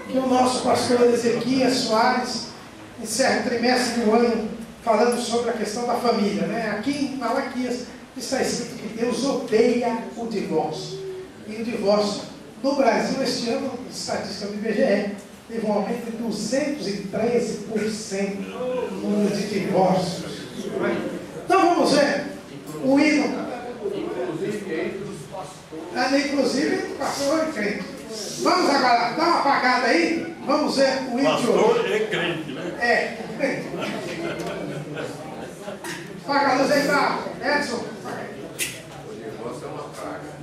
que o nosso pastor Ezequias Soares encerra o trimestre do ano falando sobre a questão da família, né? Aqui em Malaquias está escrito que Deus odeia o divórcio. E o divórcio no Brasil este ano, estatística do IBGE, teve um aumento de 213% no número de divórcios. Então vamos ver o hino. Inclusive, pastor e crente. Vamos agora, dá uma apagada aí. Vamos ver o hino de hoje. Pastor é crente, né? É, crente. Apaga a luz aí pra Edson. O negócio é uma praga.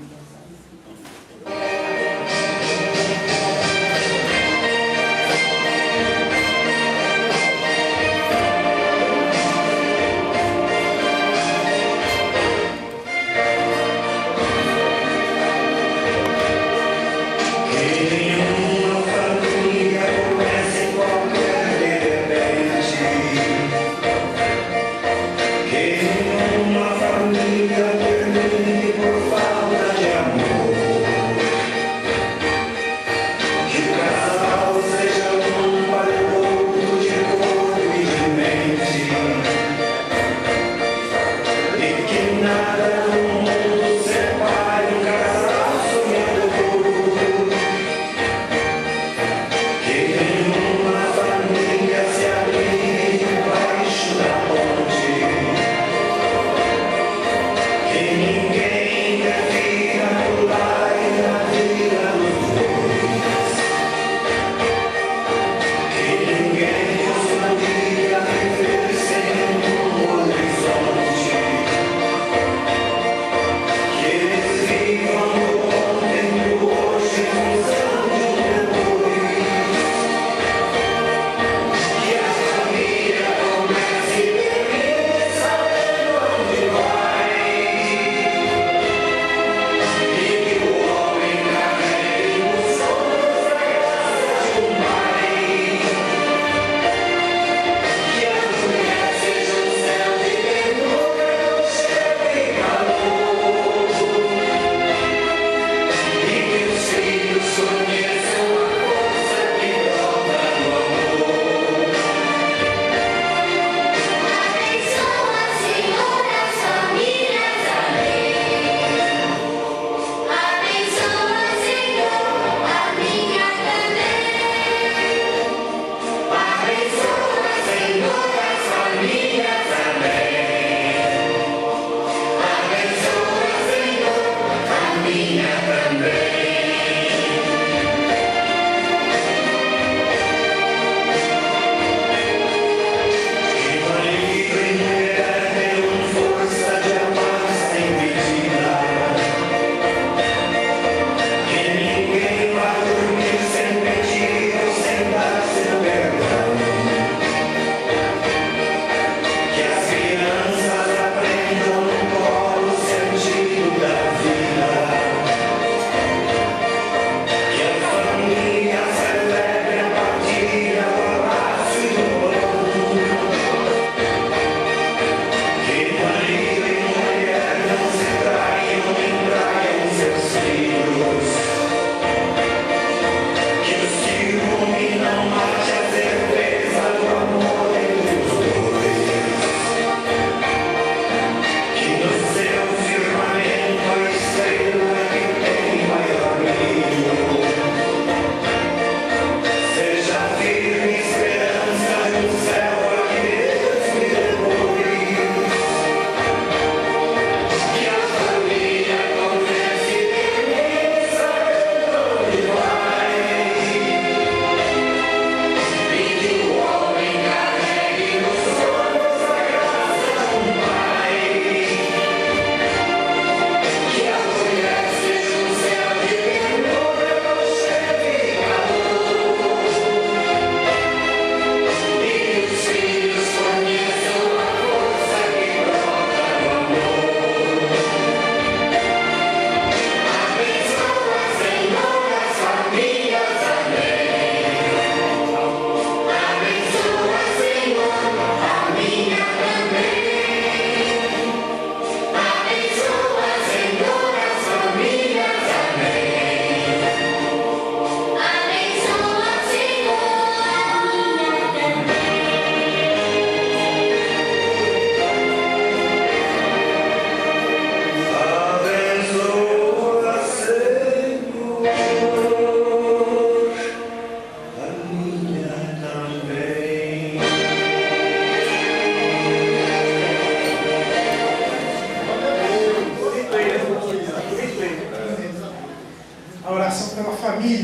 Uma família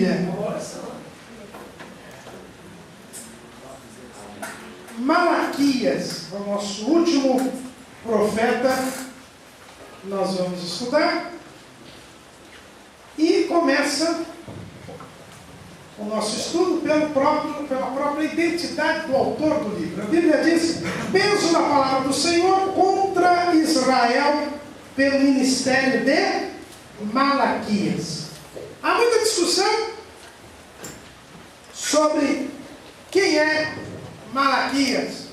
família. Malaquias, o nosso último profeta, nós vamos estudar. E começa o nosso estudo pela própria identidade do autor do livro. A Bíblia diz: penso na palavra do Senhor contra Israel pelo ministério de Malaquias. Há muita discussão sobre quem é Malaquias.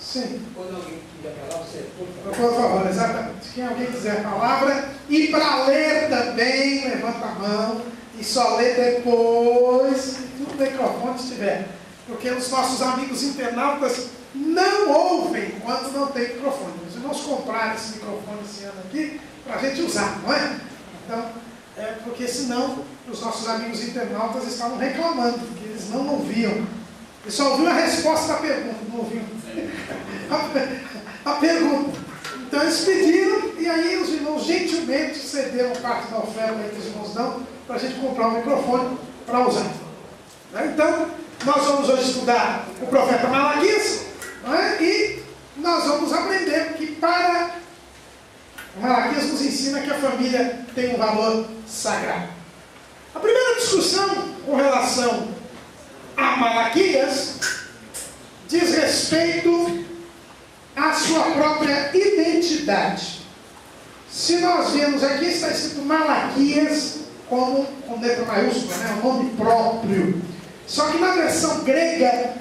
Sim. Quando alguém quiser falar, você... Por favor, exatamente. Quem alguém quiser a palavra, e para ler também, levanta a mão, e só lê depois, que o microfone estiver. Porque os nossos amigos internautas não ouvem quando não tem microfone. Os irmãos compraram esse microfone esse ano aqui para a gente usar, não é? Então, porque senão os nossos amigos internautas estavam reclamando, que eles não ouviam. Eles só ouviam a resposta da pergunta, não ouviam a pergunta. Então eles pediram, e aí os irmãos gentilmente cederam parte da oferta que os irmãos dão para a gente comprar um microfone para usar. Então, nós vamos hoje estudar o profeta Malaquias, e nós vamos aprender que para Malaquias nos ensina que a família tem um valor sagrado. A primeira discussão com relação a Malaquias diz respeito à sua própria identidade. Se nós vemos aqui, está escrito Malaquias com letra maiúscula, né? Um nome próprio. Só que na versão grega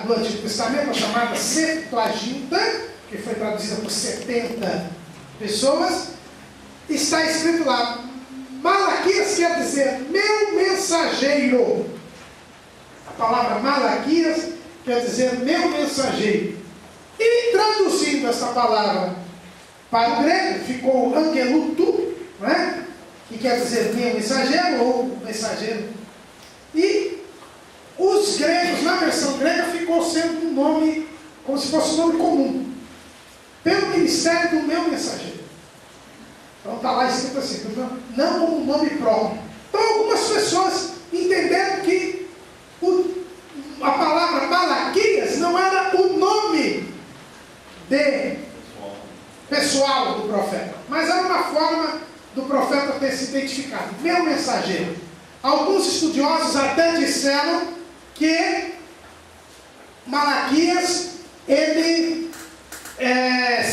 do Antigo Testamento, a chamada Septuaginta, que foi traduzida por 70 pessoas, está escrito lá, Malaquias quer dizer meu mensageiro. A palavra Malaquias quer dizer meu mensageiro. E traduzindo essa palavra para o grego, ficou angeluto, não é? Que quer dizer meu mensageiro ou mensageiro. E os gregos, na versão grega, ficou sendo um nome, como se fosse um nome comum, pelo ministério do meu mensageiro. Então está lá escrito assim, não como um nome próprio. Então algumas pessoas entenderam que a palavra Malaquias não era o nome pessoal do profeta, mas era uma forma do profeta ter se identificado, meu mensageiro. Alguns estudiosos até disseram que Malaquias, ele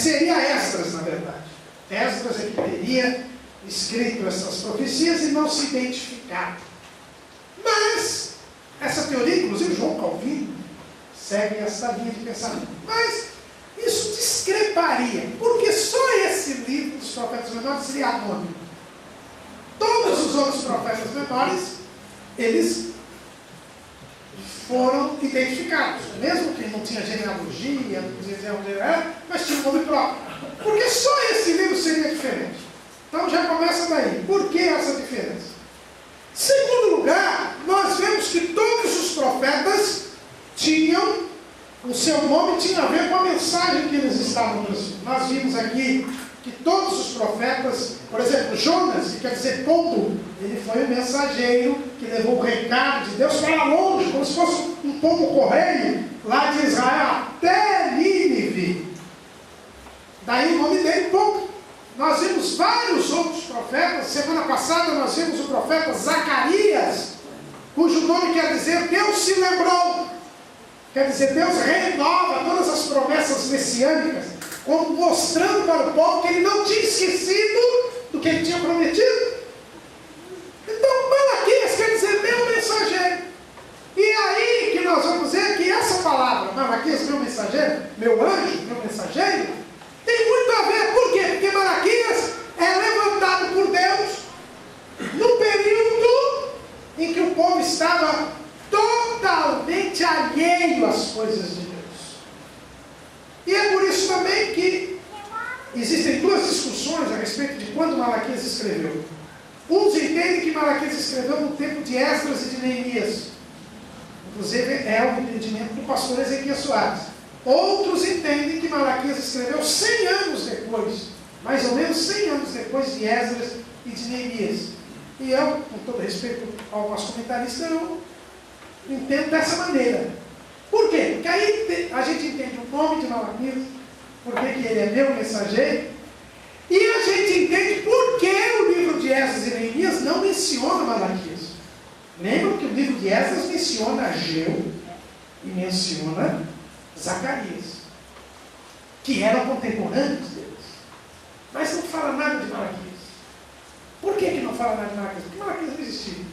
seria Esdras, na verdade. Esdras é que teria escrito essas profecias e não se identificado. Mas, essa teoria, inclusive João Calvino, segue essa linha de pensamento. Mas, isso discreparia, porque só esse livro dos profetas menores seria anônimo. Todos os outros profetas menores, eles foram identificados, mesmo que não tinha genealogia, não dizia onde era, mas tinha um nome próprio. Porque só esse livro seria diferente. Então já começa daí. Por que essa diferença? Segundo lugar, nós vemos que todos os profetas tinham, o seu nome tinha a ver com a mensagem que eles estavam transmitindo. Nós vimos aqui que todos os profetas, por exemplo, Jonas, que quer dizer pombo, ele foi o mensageiro que levou o recado de Deus para longe, como se fosse um pombo correio, lá de Israel até Nínive. Daí o nome dele, pombo. Nós vimos vários outros profetas. Semana passada nós vimos o profeta Zacarias, cujo nome quer dizer Deus se lembrou. Quer dizer, Deus renova todas as promessas messiânicas, como mostrando para o povo que ele não tinha esquecido do que ele tinha prometido. Então, Malaquias quer dizer meu mensageiro. E aí que nós vamos ver que essa palavra, Malaquias, meu mensageiro, meu anjo, meu mensageiro, tem muito a ver. Por quê? Porque Malaquias é levantado por Deus no período em que o povo estava totalmente alheio às coisas de Deus. E é por isso também que existem duas discussões a respeito de quando Malaquias escreveu. Uns entendem que Malaquias escreveu no tempo de Esdras e de Neemias. Inclusive é o entendimento do pastor Ezequias Soares. Outros entendem que Malaquias escreveu 100 anos depois, mais ou menos 100 anos depois de Esdras e de Neemias. E eu, com todo respeito ao nosso comentarista, eu entendo dessa maneira. Por quê? Porque aí a gente entende o nome de Malaquias, porque que ele é meu mensageiro, e a gente entende por que o livro de Esdras e Neemias não menciona Malaquias. Lembra que o livro de Esdras menciona Ageu e menciona Zacarias, que eram contemporâneos deles. Mas não fala nada de Malaquias. Por que não fala nada de Malaquias? Porque Malaquias não existia.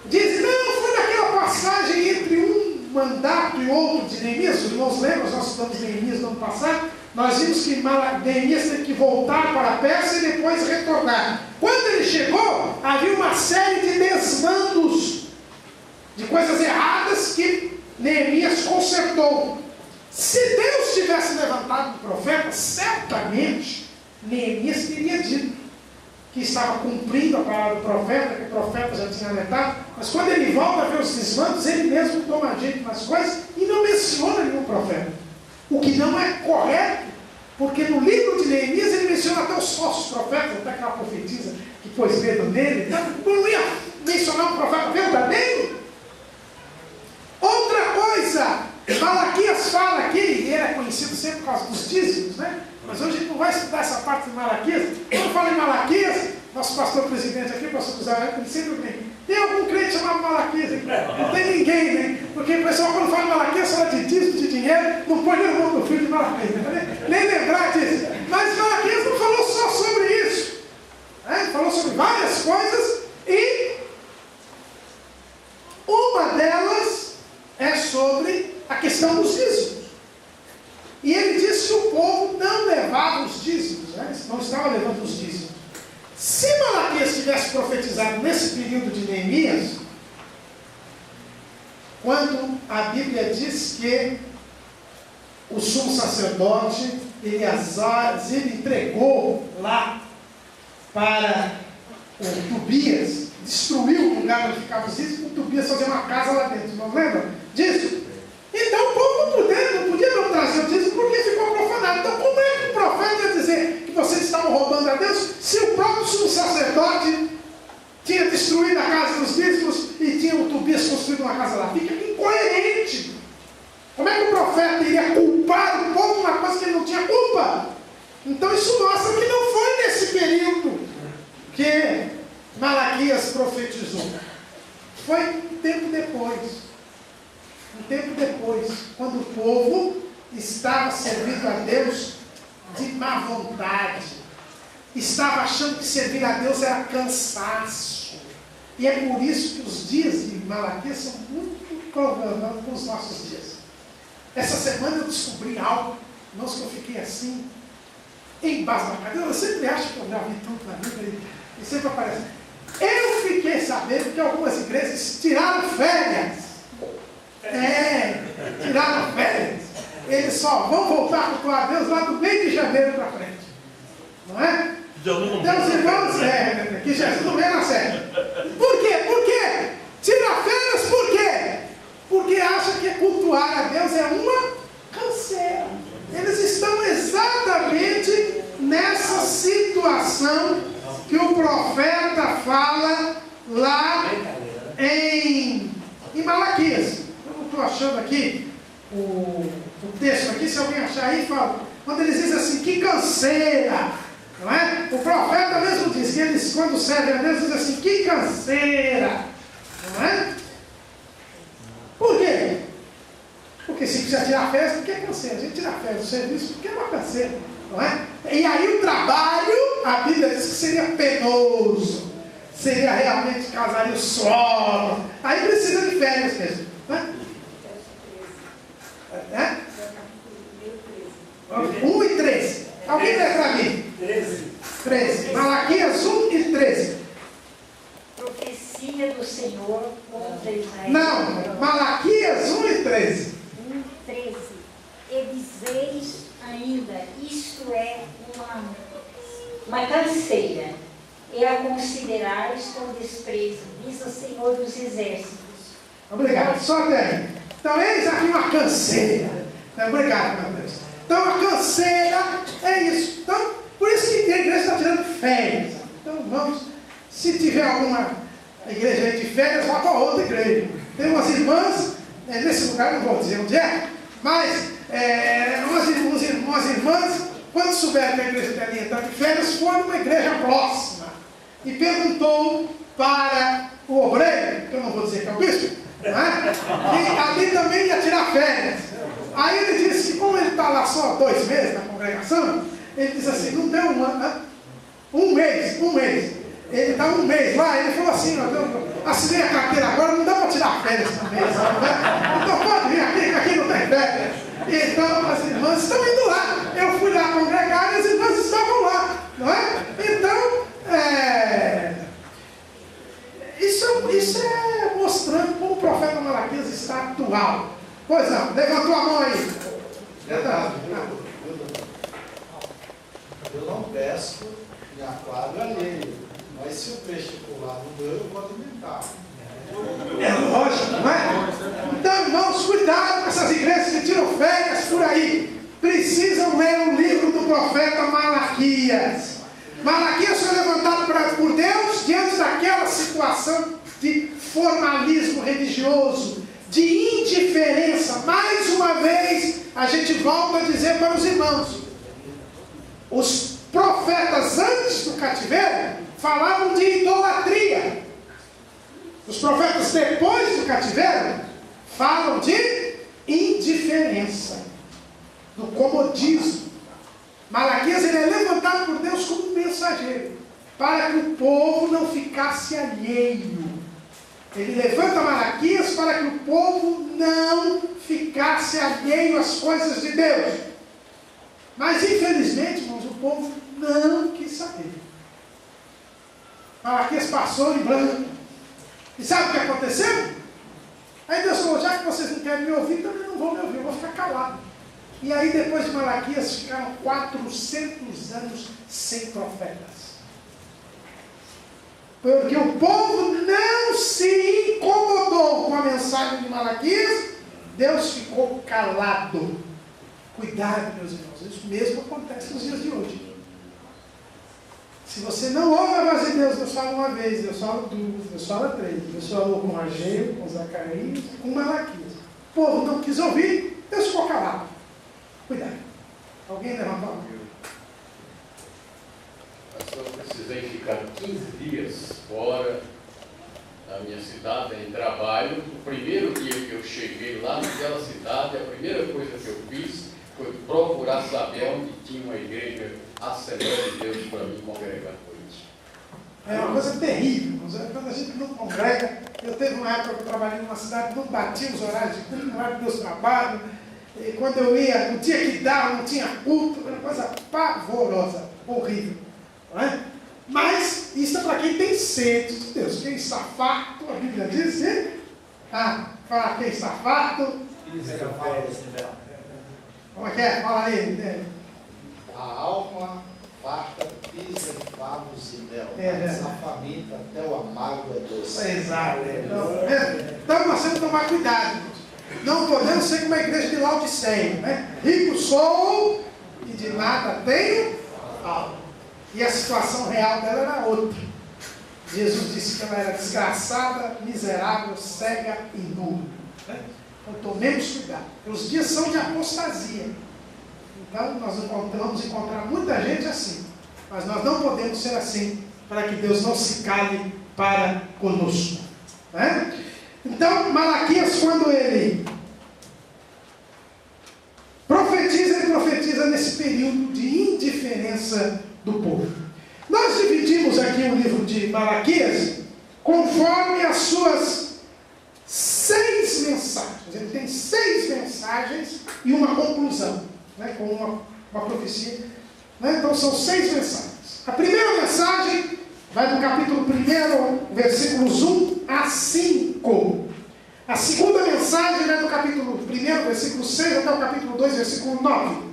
Diz, não, foi naquela passagem entre um mandato e outro de Neemias. Os irmãos lembram, nós estudamos Neemias no ano passado, nós vimos que Neemias teve que voltar para a Pérsia e depois retornar. Quando ele chegou, havia uma série de desmandos, de coisas erradas que Neemias consertou. Se Deus tivesse levantado um profeta, certamente Neemias teria dito que estava cumprindo a palavra do profeta, que o profeta já tinha alertado, mas quando ele volta a ver os desmandos, ele mesmo toma jeito nas coisas e não menciona nenhum profeta. O que não é correto, porque no livro de Neemias ele menciona até os falsos profetas, até aquela profetisa que pôs medo nele, então não ia mencionar um profeta verdadeiro. Outra coisa, Malaquias fala aqui, e ele é conhecido sempre por causa dos dízimos, né? Mas hoje a gente não vai estudar essa parte de Malaquias. Quando fala em Malaquias, nosso pastor presidente aqui, o pastor José, ele sempre vem. Tem algum crente chamado Malaquias aqui? Não tem ninguém, né? Porque o pessoal, quando fala em Malaquias, fala de dízimo, de dinheiro, não põe nem o nome do filho de Malaquias, né? Nem lembrar disso. Mas Malaquias não falou só sobre isso. Ele falou sobre várias coisas e uma delas é sobre a questão dos dízimos. E ele disse que o povo não levava os dízimos, né? Não estava levando os dízimos. Se Malaquias tivesse profetizado nesse período de Neemias, quando a Bíblia diz que o sumo sacerdote Eleazar entregou lá para o Tobias, destruiu o lugar onde ficava os dízimos, o Tobias fazia uma casa lá dentro, não lembra disso? Então o povo não podia não trazer o dízimo porque ficou profanado. Então como é que o profeta ia dizer que vocês estavam roubando a Deus se o próprio sumo sacerdote tinha destruído a casa dos dízimos e tinha o Tobias construído uma casa lá? Fica incoerente. Como é que o profeta iria culpar o povo de uma coisa que ele não tinha culpa? Então isso mostra que não foi nesse período que Malaquias profetizou. Foi um tempo depois. Um tempo depois, quando o povo estava servindo a Deus de má vontade, estava achando que servir a Deus era cansaço. E é por isso que os dias de Malaquias são muito provavelmente com os nossos dias. Essa semana eu descobri algo, irmãos, que eu fiquei assim, embasbacado. Eu sempre acho que eu já vi tanto na Bíblia e sempre aparece. Eu fiquei sabendo que algumas igrejas tiraram férias. Tiraram férias. Eles só vão voltar a cultuar a Deus lá do mês de janeiro para frente. Não é? Deus irmãos, que Jesus não vem na série. Por quê? Por quê? Tira férias por quê? Porque acha que cultuar a Deus é uma canseira. Eles estão exatamente nessa situação que o profeta fala lá em Malaquias. Estou achando aqui o texto aqui, se alguém achar aí, fala, quando eles dizem assim, que canseira, não é? O profeta mesmo diz que eles, quando servem a Deus, dizem assim, que canseira, não é? Por quê? Porque se precisa tirar férias, porque é canseira. A gente tira férias do serviço porque é uma canseira, não é? E aí o trabalho, a Bíblia diz que seria penoso, seria realmente causaria suor, aí precisa de férias mesmo, não é? 1 e 13. Alguém lê para mim? 13. Malaquias 1 e 13. Profecia do Senhor contra Israel. Não, Malaquias 1 e 13. 1 e 13. E dizeis ainda, isto é uma canseira, e a considerais com desprezo, diz o Senhor dos Exércitos. Obrigado, só até aí. Então, eis aqui uma canseira. Obrigado, meu Deus. Então, a canseira é isso. Então, por isso que a igreja está tirando férias. Então, vamos. Se tiver alguma igreja aí de férias, vá para outra igreja. Tem umas irmãs, nesse lugar não vou dizer onde é, mas umas irmãs, quando souberam que a igreja dela está de férias, foi numa igreja próxima e perguntou para o obreiro, que eu não vou dizer que é o bispo, né? E ali também ia tirar férias. Aí ele disse que como ele está lá só 2 meses na congregação, ele disse assim, não deu um mês. Ele está 1 mês lá, ele falou assim, ó, assinei a carteira agora, não dá para tirar férias também, sabe, né? Então pode vir aqui não tem férias. Então as irmãs estão indo lá. Eu fui lá congregar e as irmãs estavam lá, não é? Então, isso é mostrando como o profeta Malaquias está atual. Pois não, levantou a mão aí. Eu não pesco em aquário alheio, mas se o peixe pular no meu, eu vou alimentar. É lógico, não é? Então, irmãos, cuidado com essas igrejas que tiram férias por aí. Precisam ler o livro do profeta Malaquias. Malaquias foi levantado por Deus diante daquela situação de formalismo religioso, de indiferença. Mais uma vez, a gente volta a dizer para os irmãos: os profetas antes do cativeiro falavam de idolatria. Os profetas depois do cativeiro falam de indiferença, do comodismo. Malaquias ele é levantado por Deus como mensageiro, para que o povo não ficasse alheio. Ele levanta Malaquias para que o povo não ficasse alheio às coisas de Deus. Mas infelizmente, irmãos, o povo não quis saber. Malaquias passou em branco. E sabe o que aconteceu? Aí Deus falou, já que vocês não querem me ouvir, também não vão me ouvir, eu vou ficar calado. E aí depois de Malaquias ficaram 400 anos sem profetas. Porque o povo não se incomodou com a mensagem de Malaquias, Deus ficou calado. Cuidado, meus irmãos, isso mesmo acontece nos dias de hoje. Se você não ouve a voz de Deus, Deus fala uma vez, Deus fala 2, Deus fala 3. Deus falou com Ageu, com Zacarias, com Malaquias. O povo não quis ouvir, Deus ficou calado. Cuidado. Alguém levanta a mão. Eu precisei ficar 15 dias fora da minha cidade, em trabalho. O primeiro dia que eu cheguei lá naquela cidade, a primeira coisa que eu fiz foi procurar saber onde tinha uma igreja Assembleia de Deus para mim congregar com isso. É uma coisa terrível. Quando a gente não congrega, eu teve uma época que eu trabalhei numa cidade, não batia os horários de culto, no horário do meu trabalho. E quando eu ia, não tinha que dar, não tinha culto, era uma coisa pavorosa, horrível. Não é? Mas isso é para quem tem sede de Deus. Quem está farto, a Bíblia diz, fala quem está farto. Como é que é? Fala aí. A alma farta pisa em favos e mel, mas a faminta até o amargo é doce. Exato. Então nós temos que tomar cuidado. Não podemos ser como a igreja de Laodiceia, né? Rico sou e de nada tenho algo. E a situação real dela era outra. Jesus disse que ela era desgraçada, miserável, cega e nua. Né? Então tomemos cuidado. Os dias são de apostasia. Então nós vamos encontrar muita gente assim. Mas nós não podemos ser assim, para que Deus não se cale para conosco. Né? Então Malaquias, quando ele profetiza nesse período de indiferença do povo. Nós dividimos aqui o livro de Malaquias conforme as suas 6 mensagens. Ele tem 6 mensagens e uma conclusão, né, com uma profecia. Né? Então são 6 mensagens. A primeira mensagem vai do capítulo 1, versículos 1 a 5. A segunda mensagem vai do capítulo 1, versículo 6 até o capítulo 2, versículo 9.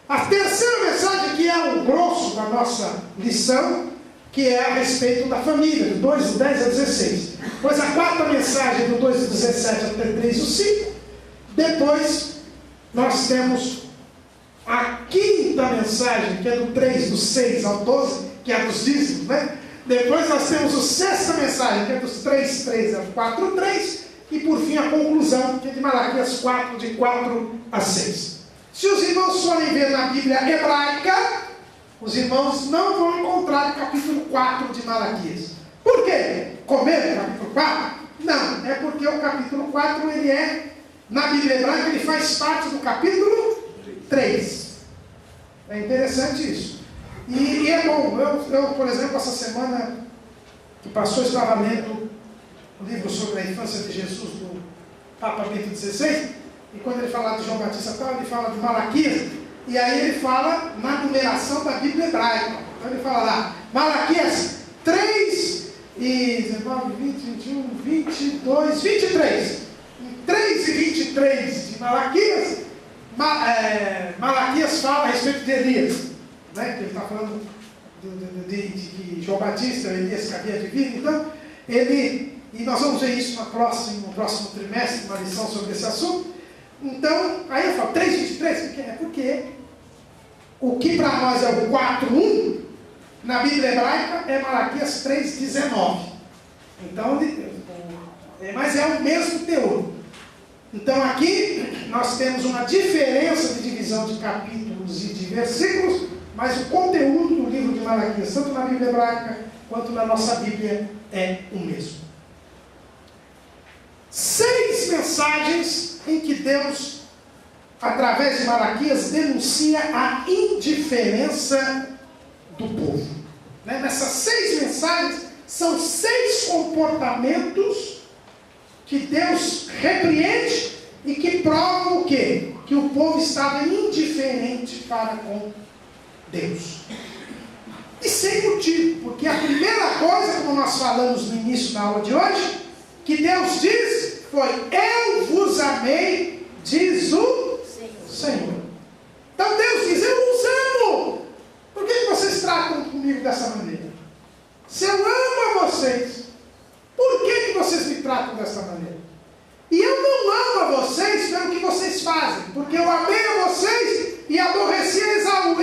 A terceira mensagem, que é o grosso da nossa lição, que é a respeito da família, do 2, do 10 a 16. Depois a quarta mensagem, do 2, do 17 até 3, do 5. Depois nós temos a quinta mensagem, que é do 3, do 6 ao 12, que é a dos dízimos, né? Depois nós temos a sexta mensagem, que é dos 3:3 ao 4:3, e por fim a conclusão, que é de Malaquias 4, de 4 a 6. Se os irmãos forem ver na Bíblia hebraica, os irmãos não vão encontrar o capítulo 4 de Malaquias. Por quê? Comer o capítulo 4? Não, é porque o capítulo 4, ele é, na Bíblia hebraica, ele faz parte do capítulo 3. É interessante isso. E é bom, eu, por exemplo, essa semana que passou, estava lendo o livro sobre a infância de Jesus, do Papa Bento XVI, e quando ele fala de João Batista tal, ele fala de Malaquias, e aí ele fala na numeração da Bíblia hebraica. Então ele fala lá, Malaquias 3 e 19, 20, 21, 22, 23. Em 3 e 23 de Malaquias, Malaquias fala a respeito de Elias, né? Ele está falando de João Batista, Elias que havia de vir. Então, ele, e nós vamos ver isso no próximo trimestre, uma lição sobre esse assunto. Então, aí eu falo 3:23, porque o que para nós é o 4:1, na Bíblia hebraica é Malaquias 3:19. Então, mas é o mesmo teor. Então aqui nós temos uma diferença de divisão de capítulos e de versículos, mas o conteúdo do livro de Malaquias, tanto na Bíblia hebraica quanto na nossa Bíblia, é o mesmo. 6 mensagens em que Deus, através de Malaquias, denuncia a indiferença do povo. Nessas 6 mensagens, são 6 comportamentos que Deus repreende e que provam o quê? Que o povo estava indiferente para com Deus. E sem motivo, porque a primeira coisa, como nós falamos no início da aula de hoje, que Deus diz foi: eu vos amei, diz o Senhor. Então Deus diz: eu vos amo. Por que vocês tratam comigo dessa maneira? Se eu amo a vocês, por que vocês me tratam dessa maneira? E eu não amo a vocês pelo que vocês fazem, porque eu amei a vocês e aborreci a Esaú.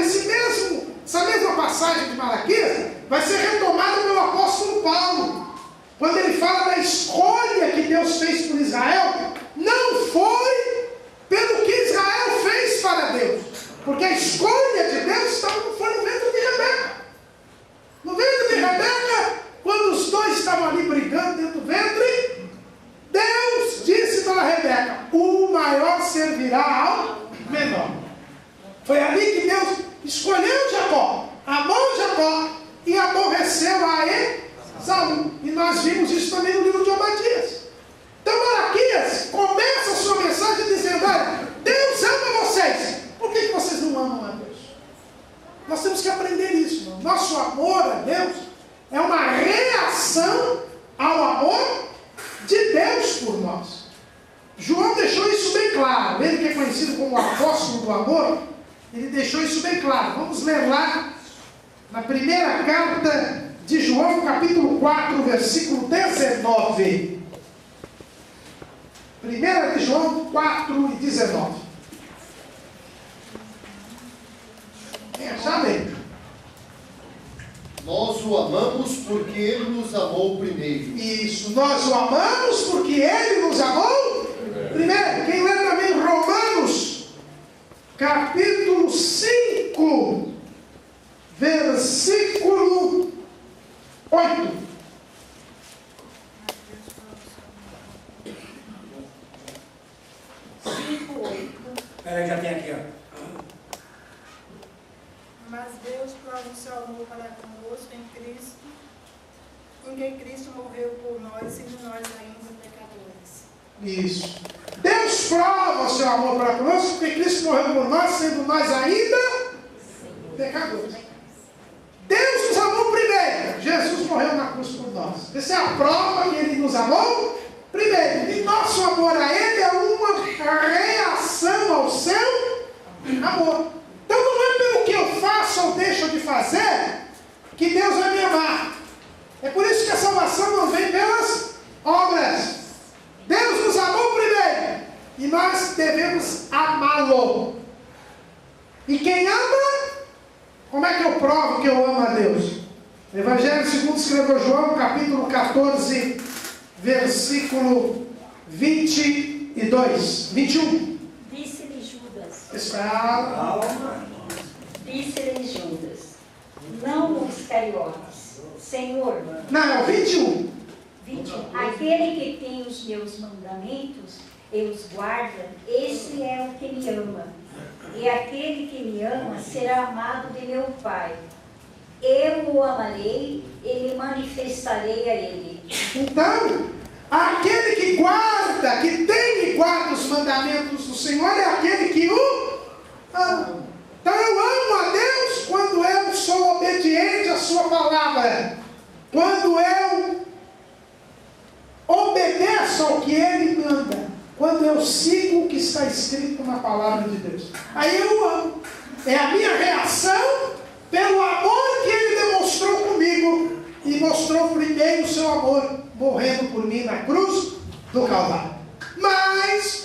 Essa mesma passagem de Malaquias vai ser retomada pelo apóstolo Paulo, quando ele fala da escolha que Deus fez por Israel. Não foi pelo que Israel fez para Deus, porque a escolha de Deus foi no ventre de Rebeca. No ventre de Rebeca, quando os dois estavam ali brigando dentro do ventre, Deus disse para Rebeca: o maior servirá ao menor. Foi ali que Deus escolheu Jacó, amou Jacó e aborreceu a Esaú. E nós vimos isso também no livro de Obadias. Então Malaquias começa a sua mensagem dizendo: olha, Deus ama vocês. Por que vocês não amam a Deus? Nós temos que aprender isso, irmão. Nosso amor a Deus é uma reação ao amor de Deus por nós. João deixou isso bem claro. Ele que é conhecido como o apóstolo do amor, ele deixou isso bem claro. Vamos ler lá na primeira carta de João, capítulo 4, versículo 19. 1 de João 4 e 19. Já lembro. Nós o amamos porque Ele nos amou primeiro. Isso, nós o amamos porque Ele nos amou primeiro. Quem lê também Romanos, capítulo 5, versículo 8. Peraí, já tem aqui, ó. Mas Deus prova o seu amor para conosco em Cristo, em que Cristo morreu por nós, sendo nós ainda pecadores. Isso. Deus prova o seu amor para conosco, porque Cristo morreu por nós, sendo nós ainda pecadores. Deus nos amou primeiro. Jesus morreu na cruz por nós. Essa é a prova que Ele nos amou primeiro. E nosso amor a Ele é uma reação ao seu amor. Então não é pelo que eu faço ou deixo de fazer que Deus vai me amar. É por isso que a salvação não vem pelas obras. Deus nos amou primeiro e nós devemos amá-lo. E quem ama, como é que eu provo que eu amo a Deus? Evangelho segundo escreveu João, capítulo 14, versículo 22, 21. Disse-lhe Judas. Espera. Disse-lhe Judas, não os Iscariotes, Senhor. Não, é o 21. 21. Aquele que tem os meus mandamentos e os guarda, esse é o que me ama. E aquele que me ama será amado de meu Pai. Eu o amarei e me manifestarei a ele. Então, aquele que guarda, que tem e guarda os mandamentos do Senhor, é aquele que o ama. Então eu amo a Deus quando eu sou obediente à sua palavra. Quando eu obedeço ao que Ele manda. Quando eu sigo o que está escrito na palavra de Deus. Aí eu amo. É a minha reação pelo amor que Ele demonstrou comigo. E mostrou primeiro o seu amor, morrendo por mim na cruz do Calvário. Mas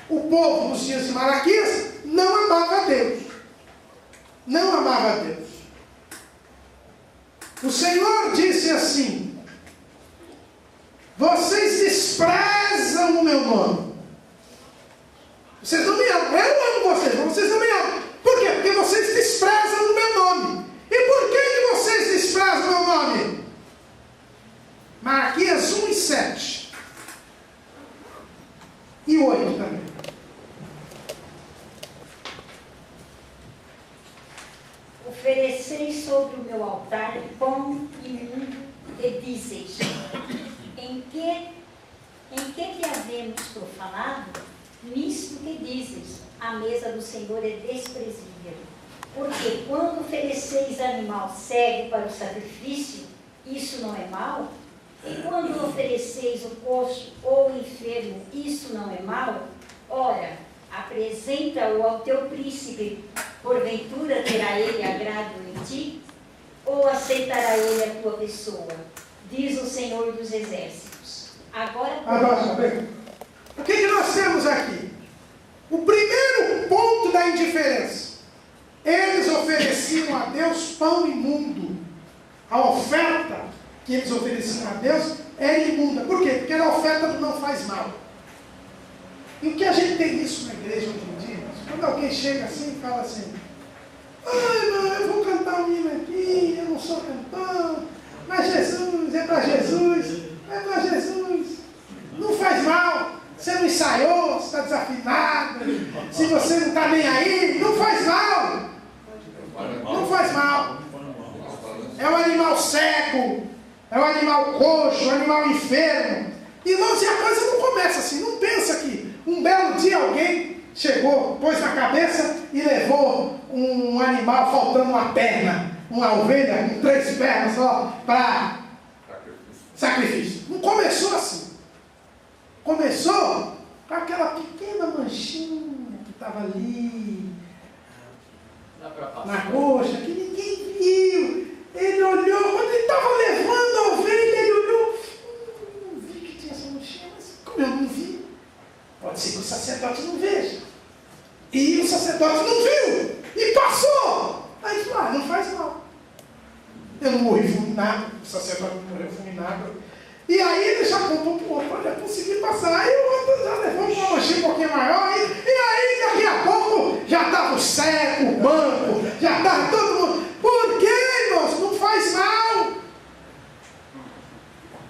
o povo nos dias de Malaquias não amava a Deus. Não amava a Deus. O Senhor disse assim: vocês desprezam o meu nome. Vocês não me amam. Eu amo vocês, mas vocês não me amam. Por quê? Porque vocês desprezam o meu nome. E por que vocês desprezam o meu nome? Malaquias 1 e 7. E 8 também. Ofereceis sobre o meu altar pão e vinho e dizeis: em que te havemos profanado? Nisto que dizes, a mesa do Senhor é desprezível. Porque quando ofereceis animal cego para o sacrifício, isso não é mal? E quando ofereceis o coxo ou o enfermo, isso não é mal? Ora, apresenta-o ao teu príncipe, porventura terá ele agrado em ti? Ou aceitará ele a tua pessoa? Diz o Senhor dos Exércitos. Agora, o que nós temos aqui? O primeiro ponto da indiferença. Eles ofereciam a Deus pão imundo. A oferta que eles ofereciam a Deus era imunda. Por quê? Porque a oferta não faz mal. E o que a gente tem isso na igreja hoje em dia? Quando alguém chega assim e fala assim: ai, não, eu vou cantar um hino aqui, eu não sou cantor, mas Jesus, é para Jesus, é para Jesus. Não faz mal. Você não ensaiou, você está desafinado, se você não está nem aí, não faz mal. Não faz mal. É um animal cego, é um animal coxo, um animal enfermo. Irmãos, e a coisa não começa assim. Não pensa que um belo dia alguém chegou, pôs na cabeça e levou um animal faltando uma perna, uma ovelha com 3 pernas só para sacrifício. Não começou assim. Começou com aquela pequena manchinha que estava ali na coxa, que ninguém viu. Ele olhou, quando ele estava levando a ovelha, ele olhou, não vi que tinha essa manchinha, mas como eu não vi, pode ser que o sacerdote não veja. E o sacerdote não viu, e passou. Aí ele falou: não faz mal. Eu não morri fulminado, o sacerdote não morreu fulminado. E aí ele já contou para o outro: olha, consegui passar. Aí o outro já levou uma manchinha um pouquinho maior. E aí daqui a pouco já estava o cego, o banco, já estava todo mundo. Por quê, irmãos? Não faz mal.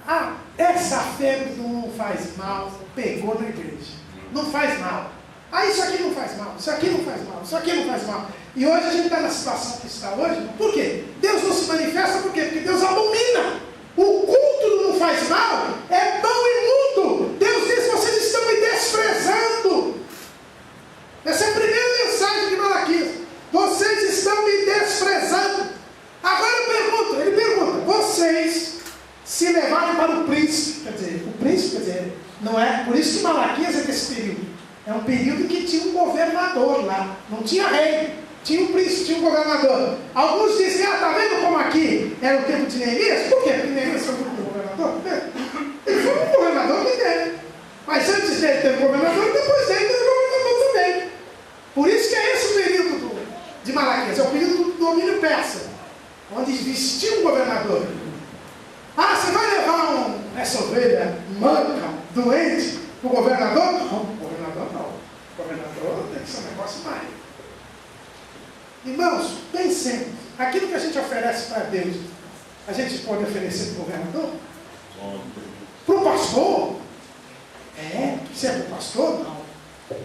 Ah, essa febre do não faz mal pegou na igreja. Não faz mal. Ah, isso aqui não faz mal, isso aqui não faz mal, isso aqui não faz mal. E hoje a gente está na situação que está hoje. Por quê? Deus não se manifesta, por quê? Porque Deus abomina. O culto do não faz mal é pão imundo. Deus diz: vocês estão me desprezando. Essa é a primeira mensagem de Malaquias. Vocês estão me desprezando. Agora ele pergunta: vocês se levaram para o príncipe? Quer dizer, não é? Por isso que Malaquias é desse período. É um período que tinha um governador lá. Não tinha rei. Tinha um príncipe, tinha um governador. Alguns dizem: está vendo como aqui era o tempo de Neemias? Por quê? Porque Neemias foi um governador. Ele foi um governador que teve. Mas antes dele teve governador, e depois dele teve governador também. Por isso que é esse o período de Malaquias. É o período do domínio persa, onde existia um governador. Ah, você vai levar essa ovelha manca, doente, para o governador? Não, governador não. Governador tem que ser um negócio mais. Irmãos, bem simples. Aquilo que a gente oferece para Deus, a gente pode oferecer para o governador? Para o pastor? Se é para o pastor, não.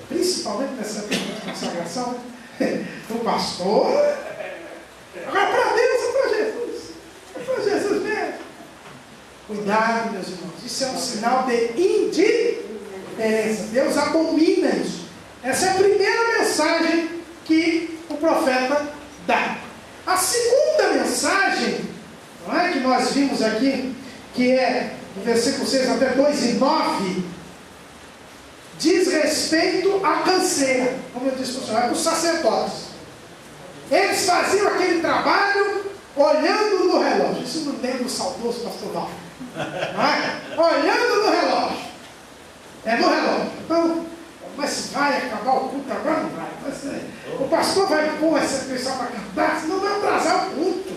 Principalmente nessa consagração, para o pastor. Agora para Deus é para Jesus. É para Jesus mesmo. Cuidado, meus irmãos. Isso é um sinal de indiferença. Deus abomina isso. Essa é a primeira mensagem que o profeta dá. A segunda mensagem, não é, que nós vimos aqui, que é do versículo 6 até 2 e 9, diz respeito à canseira, como eu disse para o senhor, os sacerdotes. Eles faziam aquele trabalho olhando no relógio. Isso não lembra o saudoso pastor Val. Não é? Olhando no relógio. É no relógio. Então, mas vai acabar o culto agora? Não vai. O pastor vai pôr essa pessoa para cantar, senão vai atrasar o culto.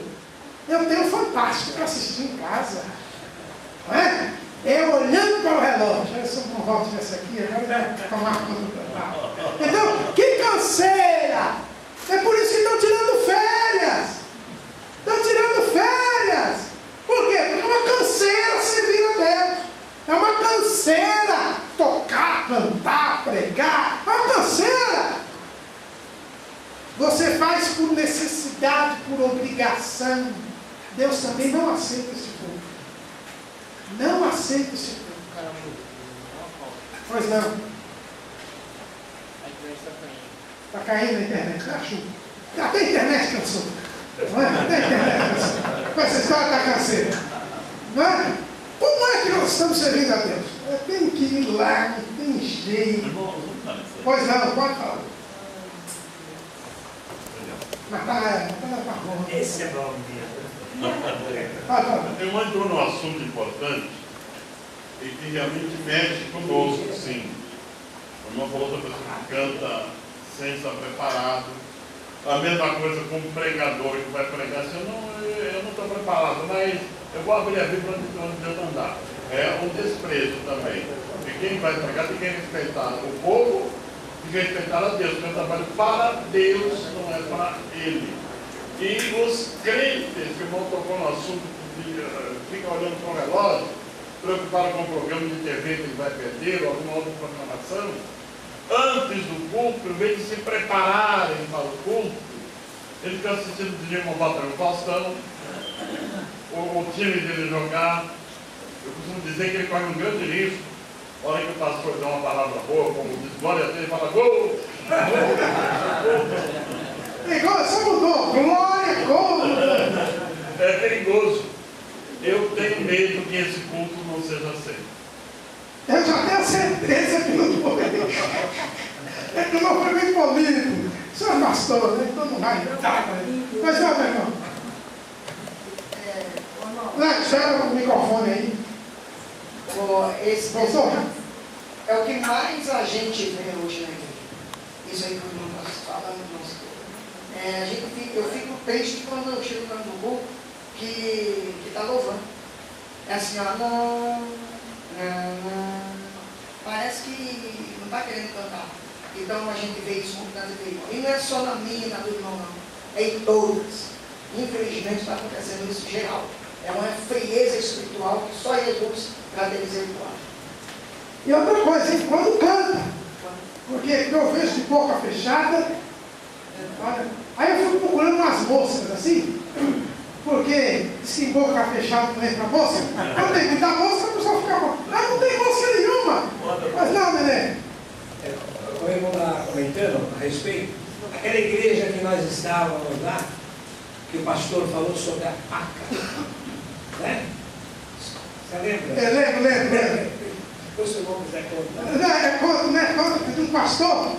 Eu tenho fantástico para assistir em casa. Não é? Olhando para o relógio. Se eu não volto dessa aqui, agora vai tomar conta. Então, que canseira! É por isso que estão tirando férias. Estão tirando férias. Por quê? Porque é uma canseira servir a Deus. É uma canseira tocar, cantar, pregar. É uma canseira. Você faz por necessidade, por obrigação. Deus também não aceita esse povo. Não aceita esse povo. Pois não. Está caindo a internet. Até a internet cansou. Não é? Até a internet cansou. Com essa história da canseira. Não é? Como é que nós estamos servindo a Deus? Tem que ir lá, não tem jeito. Pois não, pode falar. Mas tá bom. Esse é bom mesmo. Eu entro num assunto importante e que realmente mexe conosco, sim. O irmão falou da pessoa que canta sem estar preparado. A mesma coisa com o pregador que vai pregar assim, eu não estou preparado, mas eu vou abrir a Bíblia onde Deus andar. É um desprezo também. E quem vai pregar tem que respeitar o povo e respeitar a Deus. Porque eu trabalho para Deus, não é para Ele. E os crentes que vão tocar no assunto, ficam olhando para o relógio, preocupados com o programa de TV que ele vai perder, ou alguma outra programação, antes do culto, em vez de se prepararem para o culto, eles ficam assistindo o dia com o Faustão, o time dele jogar. Eu costumo dizer que ele corre um grande risco. A hora que o pastor dá uma palavra boa, como diz, glória a Deus, ele fala gol! Igual, só mudou. Glória, gol! É perigoso. Eu tenho medo que esse culto não seja aceito. Eu já tenho certeza que não foi. É que não foi bem político. O senhor é pastor, né? Então não vai dar. Mas não, meu irmão. Chega o microfone aí. Esse é o que mais a gente vê hoje na igreja. Isso aí que o irmão está falando. Eu fico triste quando eu chego no grupo que está louvando. É assim, ó, não. Parece que não está querendo cantar. Então a gente vê isso muito nas igrejas. E não é só na minha, na do irmão, não. É em todas. Infelizmente está acontecendo isso geral. É uma frieza espiritual que só Jesus caracteriza igual. E outra coisa, hein? Quando canta. Porque eu vejo de boca fechada. Aí eu fico procurando umas moças assim. Porque se boca fechada não entra moça. Quando tem muita moça, a pessoa fica bom. Ah, não tem moça nenhuma. Mas não, neném. O irmão está comentando a respeito. Aquela igreja que nós estávamos lá, que o pastor falou sobre a paca. Né? Você lembra? Lembro. Depois se o irmão quiser contar. Conta de um pastor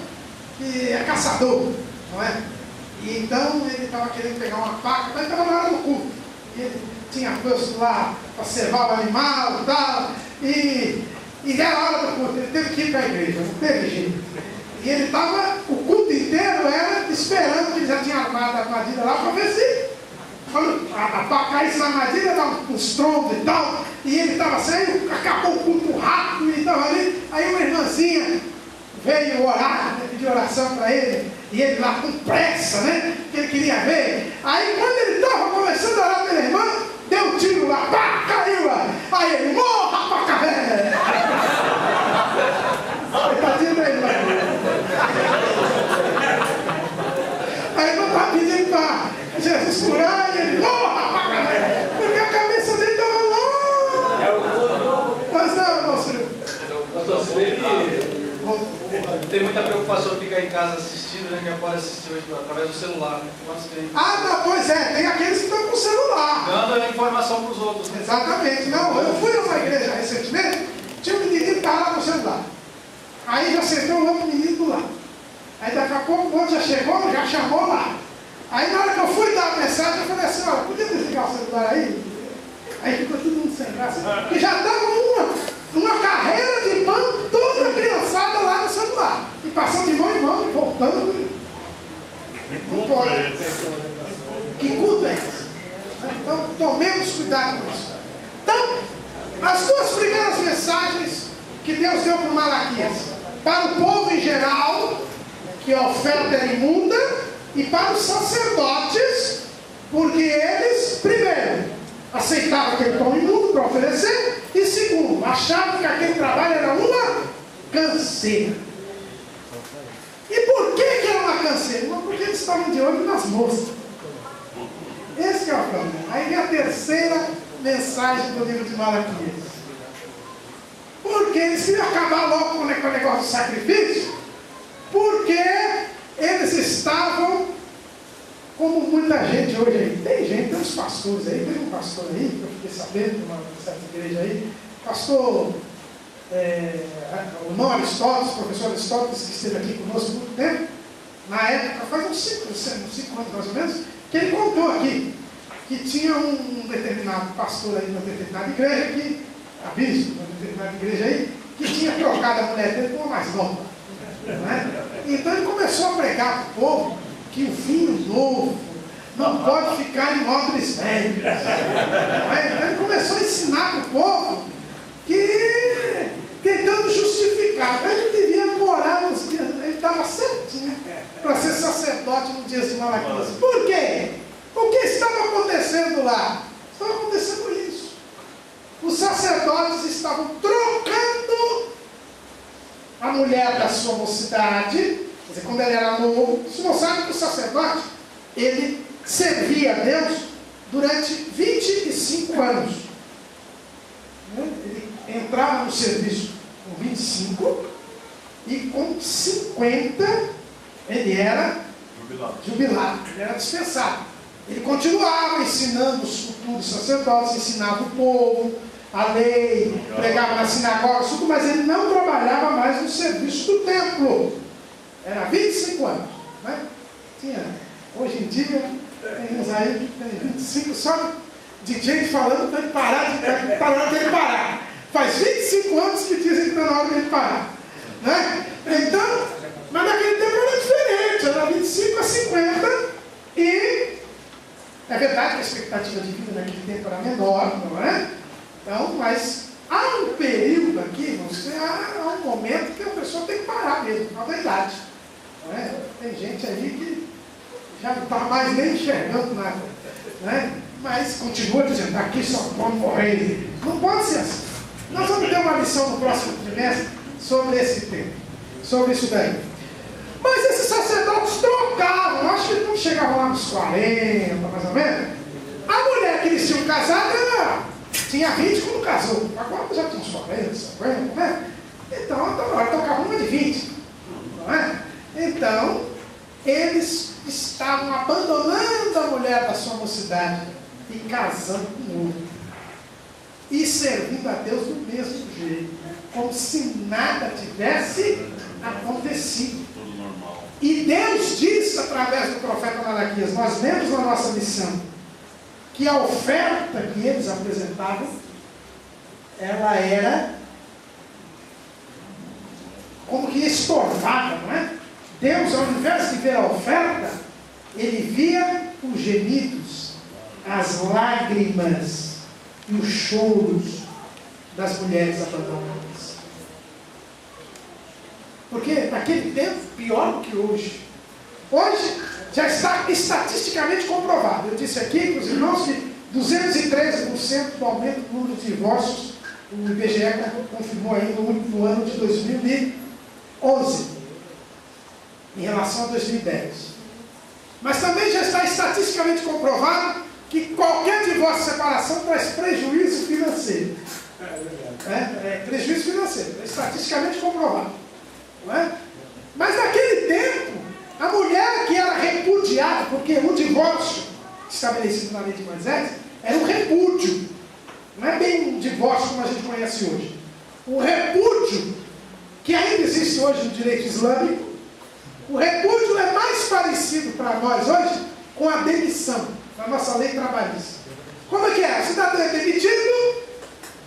que é caçador, não é? E então ele estava querendo pegar uma faca, mas estava na hora do culto. E ele tinha posto lá para servar o animal e tal. E era a hora do culto, ele teve que ir para a igreja, não teve jeito. E ele estava, o culto inteiro era esperando que ele já tinha armado a armadilha lá para ver se quando a pá caísse na armadilha, dava uns trombos e tal, e ele estava saindo, acabou o culto rápido e estava ali, aí uma irmãzinha veio orar, né, pedir oração para ele, e ele lá com pressa, né, que ele queria ver. Aí quando ele estava começando a orar pela irmã, deu um tiro lá, pá, caiu lá. Aí ele, morra, paca velha! Coitadinho da irmã. A irmã estava pedindo para Jesus curar, e ele, morra, paca velha! Porque a cabeça dele estava lá. Mas não, moço. Tem muita preocupação de ficar em casa assistindo, né? Que pode assistir através do celular, né? Ah, não, pois é, tem aqueles que estão com o celular. Dando a informação para os outros. Né? Exatamente. Não, eu fui a uma igreja recentemente, tinha um menino que estava lá com o celular. Aí já sentou um outro menino do lado. Aí daqui a pouco o outro já chegou, já chamou lá. Aí na hora que eu fui dar a mensagem, eu falei assim, olha, podia desligar o celular aí? Aí ficou todo mundo sem graça. Porque já estava uma carreira de mão, toda a criançada lá no celular. E passando de mão em mão, e voltando. Não pode. Que culto é esse? Então, tomemos cuidado com isso. Então, as duas primeiras mensagens que Deus deu para Malaquias. Para o povo em geral, que a oferta era imunda, e para os sacerdotes, porque eles, primeiro, aceitavam aquele pão imundo para oferecer, e segundo, achavam que aquele trabalho era uma canseira. E por que era uma canseira? Porque eles estavam de olho nas moças. Esse é o problema. Aí vem a terceira mensagem do livro de Malaquias. Porque eles queriam acabar logo com o negócio do sacrifício, porque eles estavam, como muita gente hoje aí, tem uns pastores aí, tem um pastor aí, que eu fiquei sabendo de uma certa igreja aí, pastor, o irmão Aristóteles, professor Aristóteles, que esteve aqui conosco há muito tempo, na época, faz uns 5 anos mais ou menos, que ele contou aqui, que tinha um determinado pastor aí numa determinada igreja, que, a bispo, numa determinada igreja aí, que tinha trocado a mulher dele por uma mais nova. Né? Então ele começou a pregar para o povo que o vinho novo não pode ficar em odres velhos. Então ele começou a ensinar para o povo que, tentando justificar, ele devia morar nos dias, ele estava certinho para ser sacerdote nos dias de Malaquias. Por quê? O que estava acontecendo lá? Estava acontecendo isso. Os sacerdotes estavam trocando a mulher da sua mocidade, quer dizer, quando ele era novo. Você não sabe que o sacerdote, ele servia a Deus durante 25 anos. Ele entrava no serviço com 25 e com 50 ele era jubilado, ele era dispensado. Ele continuava ensinando os futuros sacerdotes, ensinava o povo, a lei, pregava na sinagoga, tudo, mas ele não trabalhava mais no serviço do templo. Era 25 anos. Né? Hoje em dia, tem uns aí que tem 25 só de gente falando para ele parar, ele parar. Faz 25 anos que dizem que está na hora de ele parar. Né? Então, mas naquele tempo era diferente, era 25 a 50 e é verdade que a expectativa de vida naquele tempo era menor, não é? Então, mas há um período aqui, há um momento que a pessoa tem que parar mesmo, por causa da idade. Não é? Tem gente aí que já não está mais nem enxergando nada. Né? Mas continua dizendo, aqui só pode morrer. Não pode ser assim. Nós vamos ter uma lição no próximo trimestre sobre esse tema, sobre isso daí. Mas esses sacerdotes trocavam, acho que não chegavam lá nos 40, mais ou menos. A mulher que eles tinham casado tinha 20 quando casou, agora já tinha uns 40, 50, né? Então, agora tocava uma de 20, não é? Então, eles estavam abandonando a mulher da sua mocidade e casando com outro. E servindo a Deus do mesmo jeito, como se nada tivesse acontecido. E Deus disse através do profeta Malaquias, nós lemos na nossa missão, que a oferta que eles apresentavam, ela era como que estorvada, não é? Deus, ao invés de ver a oferta, ele via os gemidos, as lágrimas e os choros das mulheres abandonadas. Porque naquele tempo, pior do que hoje. Hoje já está estatisticamente comprovado. Eu disse aqui para os irmãos que 213% do aumento do número de divórcios, o IBGE confirmou ainda no ano de 2011, em relação a 2010. Mas também já está estatisticamente comprovado que qualquer divórcio e separação traz prejuízo financeiro. Prejuízo financeiro, é estatisticamente comprovado. Não é? Mas naquele tempo, a mulher que era repudiada, porque o divórcio estabelecido na lei de Moisés era um repúdio, não é bem um divórcio como a gente conhece hoje. O repúdio, que ainda existe hoje no direito islâmico, o repúdio é mais parecido para nós hoje com a demissão, na nossa lei trabalhista. Como é que é? O cidadão é demitido,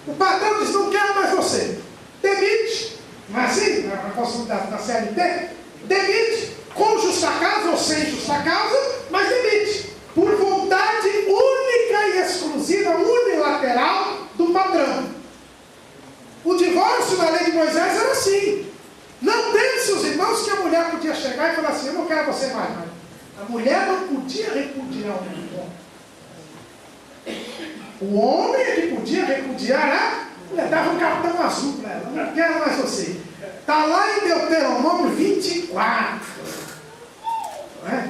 o patrão diz: não quero mais você. Demite, não é assim? Na possibilidade da CLT, demite, com justa causa ou sem justa causa, mas demite, por vontade única e exclusiva, unilateral do patrão. O divórcio na lei de Moisés era assim. Não pense os irmãos que a mulher podia chegar e falar assim: eu não quero você mais. A mulher não podia repudiar o homem. O homem é que podia repudiar, dava um cartão azul para ela: não quero mais você. Está lá em Deuteronômio 24. Não é?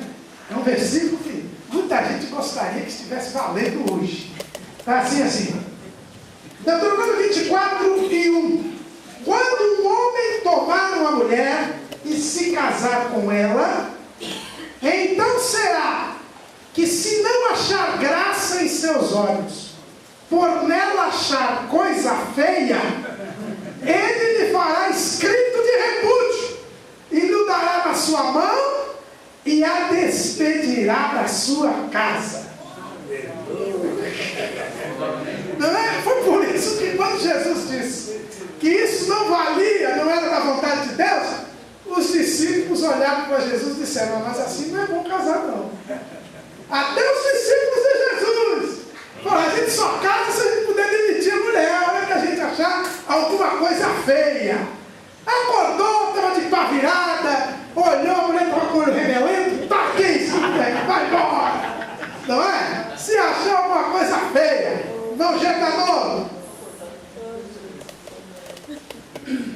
É um versículo que muita gente gostaria que estivesse valendo hoje. Está assim. Deuteronômio 24 e 1. Quando um homem tomar uma mulher e se casar com ela, então será que, se não achar graça em seus olhos, por nela achar coisa feia, ele lhe fará escrito de repúdio e lhe dará na sua mão e a despedirá da sua casa. Não é? Foi por isso que, quando Jesus disse que isso não valia, não era da vontade de Deus, os discípulos olharam para Jesus e disseram: mas assim não é bom casar, não. Até os discípulos de Jesus falaram: a gente só casa se a gente puder demitir a mulher, a hora que a gente achar alguma coisa feia. Acordou, estava de pá virada, olhou, a mulher estava com o olho remelento, tá aqui em cima, vai embora. Não é? Se achar alguma coisa feia, não jeta novo.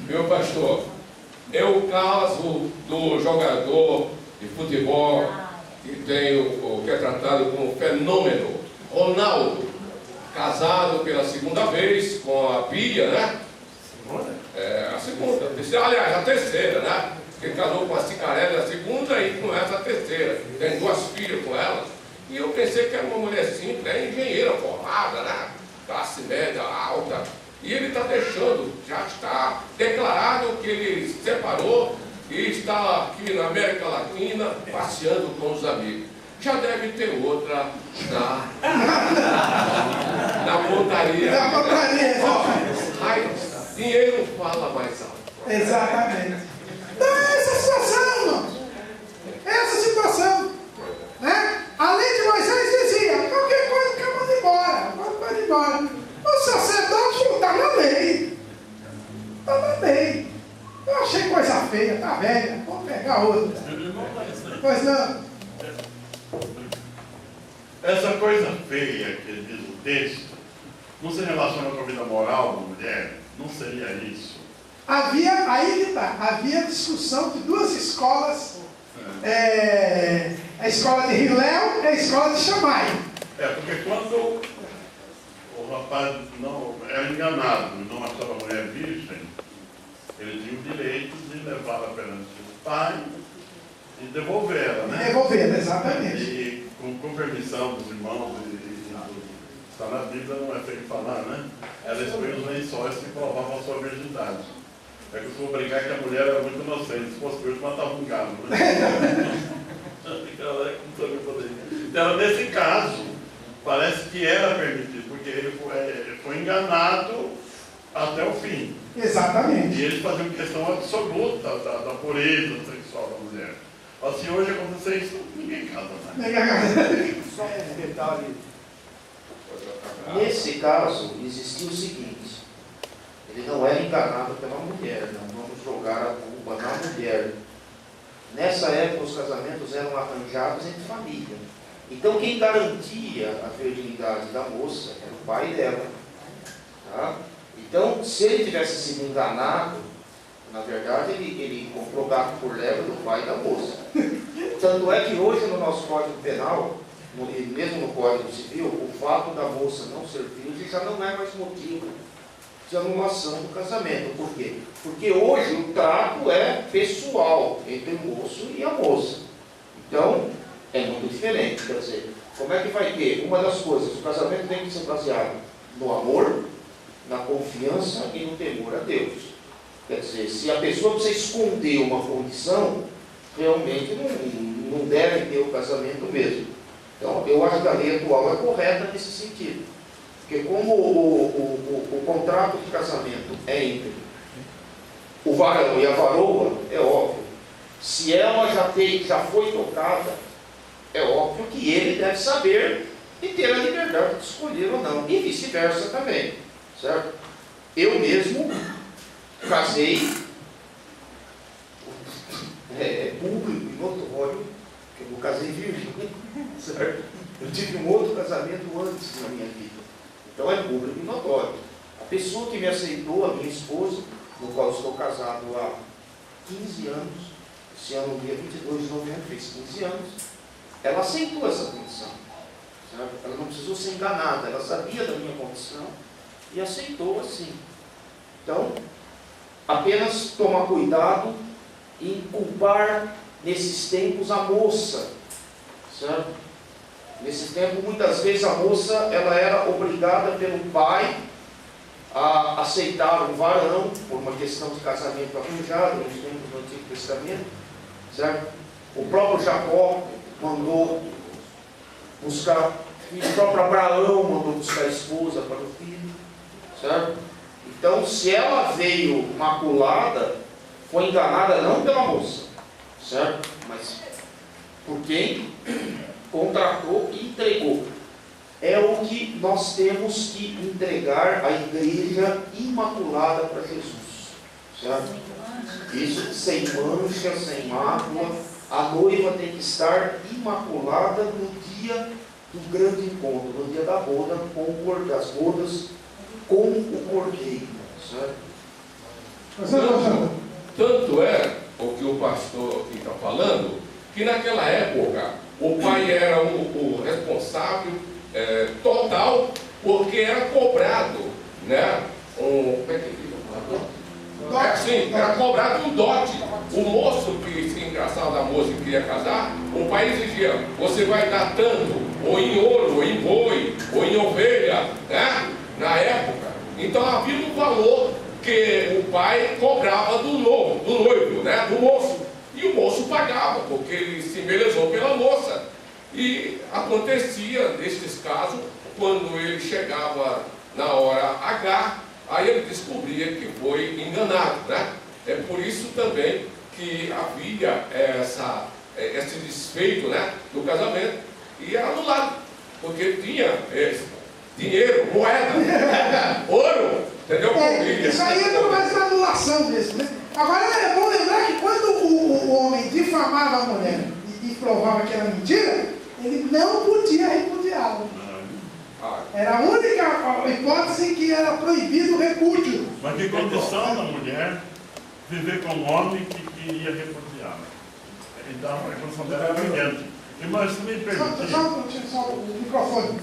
Meu pastor, é o caso do jogador de futebol que é tratado como fenômeno, Ronaldo, casado pela segunda vez com a Bia, né? A segunda, aliás, a terceira, né? Ele casou com a Cicarelli a segunda e com essa a terceira. Tem 2 filhas com ela. E eu pensei que era uma mulher simples, é engenheira formada, né? Classe média alta. E ele está deixando, já está declarado que ele se separou e está aqui na América Latina passeando com os amigos. Já deve ter outra na montaria. Na montaria, dinheiro fala mais alto. Exatamente. Então é essa situação, irmão. Essa situação. Né? A lei de Moisés dizia: qualquer coisa que manda embora, pode ir embora. O sacerdote está na lei. Está na lei. Eu achei coisa feia, está velha, vamos pegar outra. Pois não. Essa coisa feia que diz o texto não se relaciona com a vida moral da mulher? Não seria isso? Havia discussão de 2 escolas. A escola de Hillel e a escola de Shammai. Porque quando o rapaz não era enganado e não achava a mulher virgem, ele tinha o direito de levá-la perante o pai e devolvê-la, né? Devolvê-la, exatamente. E com permissão dos irmãos, está na Bíblia, não é feito falar, né? Ela escolheu os lençóis que provavam a sua virgindade. É que eu vou brincar que a mulher era muito inocente, se fosse hoje matava um galo, né? Então, nesse caso, parece que era permitido, porque ele foi enganado até o fim. Exatamente. E eles faziam questão absoluta da pureza sexual da mulher. Assim, hoje acontecer isso, ninguém casa mais. Só um detalhe Nesse caso, existia o seguinte: ele não era enganado pela mulher, não vamos jogar a culpa na mulher. Nessa época, os casamentos eram arranjados entre família. Então, quem garantia a virgindade da moça era o pai dela. Tá? Então, se ele tivesse sido enganado, na verdade, ele comprou gato por leva do pai da moça. Tanto é que hoje, no nosso Código Penal, e mesmo no Código Civil, o fato da moça não ser virgem já não é mais motivo de anulação do casamento. Por quê? Porque hoje o trato é pessoal entre o moço e a moça. Então, é muito diferente. Quer dizer, como é que vai ter? Uma das coisas, o casamento tem que ser baseado no amor, na confiança e no temor a Deus. Quer dizer, se a pessoa precisa esconder uma condição, realmente não deve ter o casamento mesmo. Então, eu acho que a lei atual é correta nesse sentido. Porque como o contrato de casamento é entre o varão e a varoa, é óbvio. Se ela já foi tocada, é óbvio que ele deve saber e ter a liberdade de escolher ou não. E vice-versa também. Certo? Eu mesmo casei, é público e notório, que eu casei virgem. Certo? Eu tive um outro casamento antes na minha vida. Então é público e notório. A pessoa que me aceitou, a minha esposa, no qual estou casado há 15 anos, esse ano, dia 22 de novembro, fez 15 anos, ela aceitou essa condição. Certo? Ela não precisou ser enganada, ela sabia da minha condição e aceitou assim. Então, apenas tomar cuidado em culpar nesses tempos a moça. Certo? Nesses tempos, muitas vezes a moça ela era obrigada pelo pai a aceitar um varão por uma questão de casamento arranjado nos tempos do Antigo Testamento. Certo? O próprio Jacó mandou buscar, o próprio Abraão mandou buscar esposa para o filho. Certo? Então, se ela veio maculada, foi enganada não pela moça, certo? Mas por quem contratou e entregou. É o que nós temos que entregar à igreja imaculada para Jesus, certo? Isso sem mancha, sem mácula. A noiva tem que estar imaculada no dia do grande encontro, no dia da boda, das bodas com o cordeiro, certo? Tanto é o que o pastor aqui está falando, que naquela época o pai era o responsável total, porque era cobrado, né? Como é que sim, era cobrado um dote. O moço que se engraçava da moça que queria casar, o pai exigia: você vai dar tanto, ou em ouro, ou em boi, ou em ovelha, né? Na época. Então havia um valor que o pai cobrava do noivo, né? Do moço. E o moço pagava, porque ele se embelezou pela moça. E acontecia, nesses casos, quando ele chegava na hora H, aí ele descobria que foi enganado, né? É por isso também que havia esse desfeito, né, do casamento, e era anulado, porque tinha dinheiro, moeda, ouro, entendeu? Isso aí é mais uma anulação mesmo, né? Agora é bom lembrar que quando o homem difamava a mulher e provava que era mentira, ele não podia repudiá-la. Era a única hipótese em que era proibido o repúdio. Mas que condição da mulher viver com um homem que queria repudiá-la? Então, a condição dela era brilhante. Irmão, se me permitir... Só o microfone.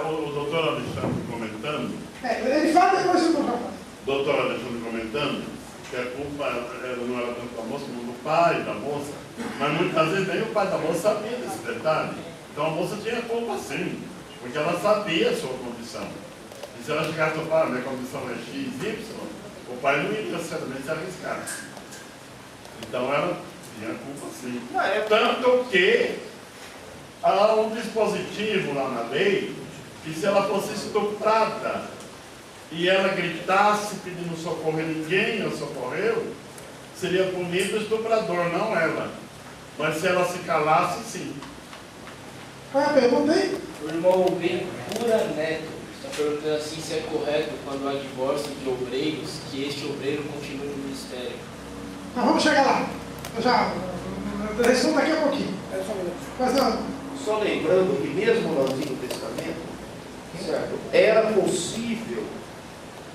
O doutor Alexandre comentando... ele fala depois do microfone. O doutor Alexandre comentando que a culpa não era tanto da moça como do pai da moça, mas muitas vezes nem o pai da moça sabia desse detalhe. Então a moça tinha culpa sim, porque ela sabia a sua condição. E se ela chegasse e falasse, minha condição é X, Y, o pai não iria certamente se arriscar. Então ela tinha culpa sim. Tanto que há um dispositivo lá na lei que se ela fosse estuprada e ela gritasse pedindo socorro e ninguém a socorreu, seria punido o estuprador, não ela. Mas se ela se calasse, sim. Qual é a pergunta aí? O irmão Ventura Neto está perguntando assim se é correto, quando há divórcio de obreiros, que este obreiro continue no ministério. Mas vamos chegar lá. Eu respondo daqui a pouquinho. Mas não. Só lembrando que mesmo no Antigo Testamento, certo, era possível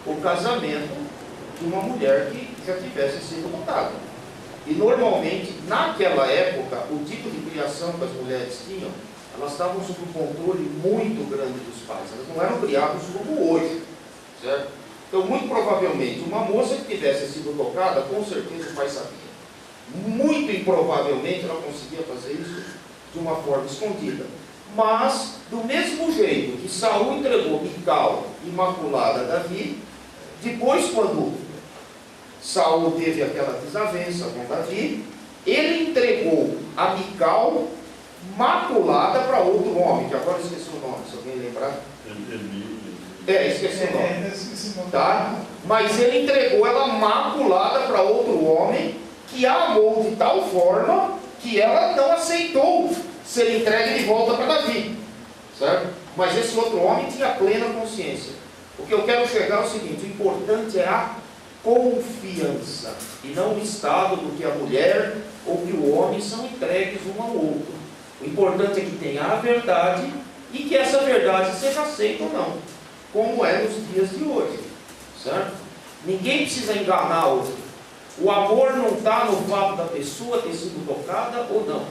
o casamento de uma mulher que já tivesse sido notada. E normalmente, naquela época, o tipo de criação que as mulheres tinham, elas estavam sob um controle muito grande dos pais. Elas não eram criadas como hoje, certo? Então, muito provavelmente, uma moça que tivesse sido tocada, com certeza o pai sabia. Muito improvavelmente ela conseguia fazer isso de uma forma escondida. Mas, do mesmo jeito que Saul entregou Mical, imaculada, a Davi, depois, quando Saul teve aquela desavença com Davi, ele entregou a Mical maculada para outro homem, que agora esqueci o nome, se alguém lembrar. Esqueci o nome. Tá? Mas ele entregou ela maculada para outro homem, que a amou de tal forma que ela não aceitou ser entregue de volta para Davi. Certo? Mas esse outro homem tinha plena consciência. O que eu quero chegar é o seguinte: o importante é a confiança, e não o estado do que a mulher ou que o homem são entregues um ao outro. O importante é que tenha a verdade e que essa verdade seja aceita ou não, como é nos dias de hoje. Certo? Ninguém precisa enganar o outro. O amor não está no fato da pessoa ter sido tocada ou não.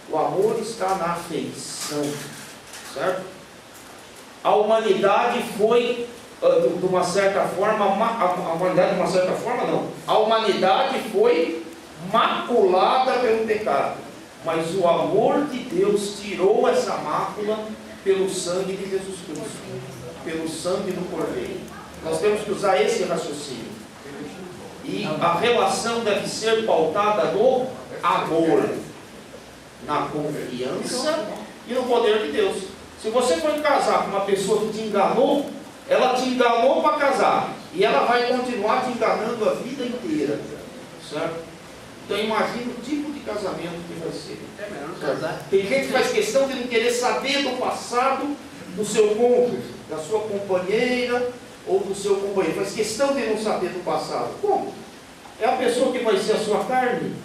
O amor está na afeição. Certo? A humanidade foi, de uma certa forma, a humanidade foi maculada pelo pecado. Mas o amor de Deus tirou essa mácula pelo sangue de Jesus Cristo, pelo sangue do Cordeiro. Nós temos que usar esse raciocínio. E a relação deve ser pautada no amor, na confiança e no poder de Deus. Se você for casar com uma pessoa que te enganou, ela te enganou para casar, e ela vai continuar te enganando a vida inteira. Certo? Então imagina o tipo de casamento que vai ser. É melhor não casar. Tem gente que faz questão de não querer saber do passado do seu cônjuge, da sua companheira ou do seu companheiro. Faz questão de não saber do passado. Como? É a pessoa que vai ser a sua carne.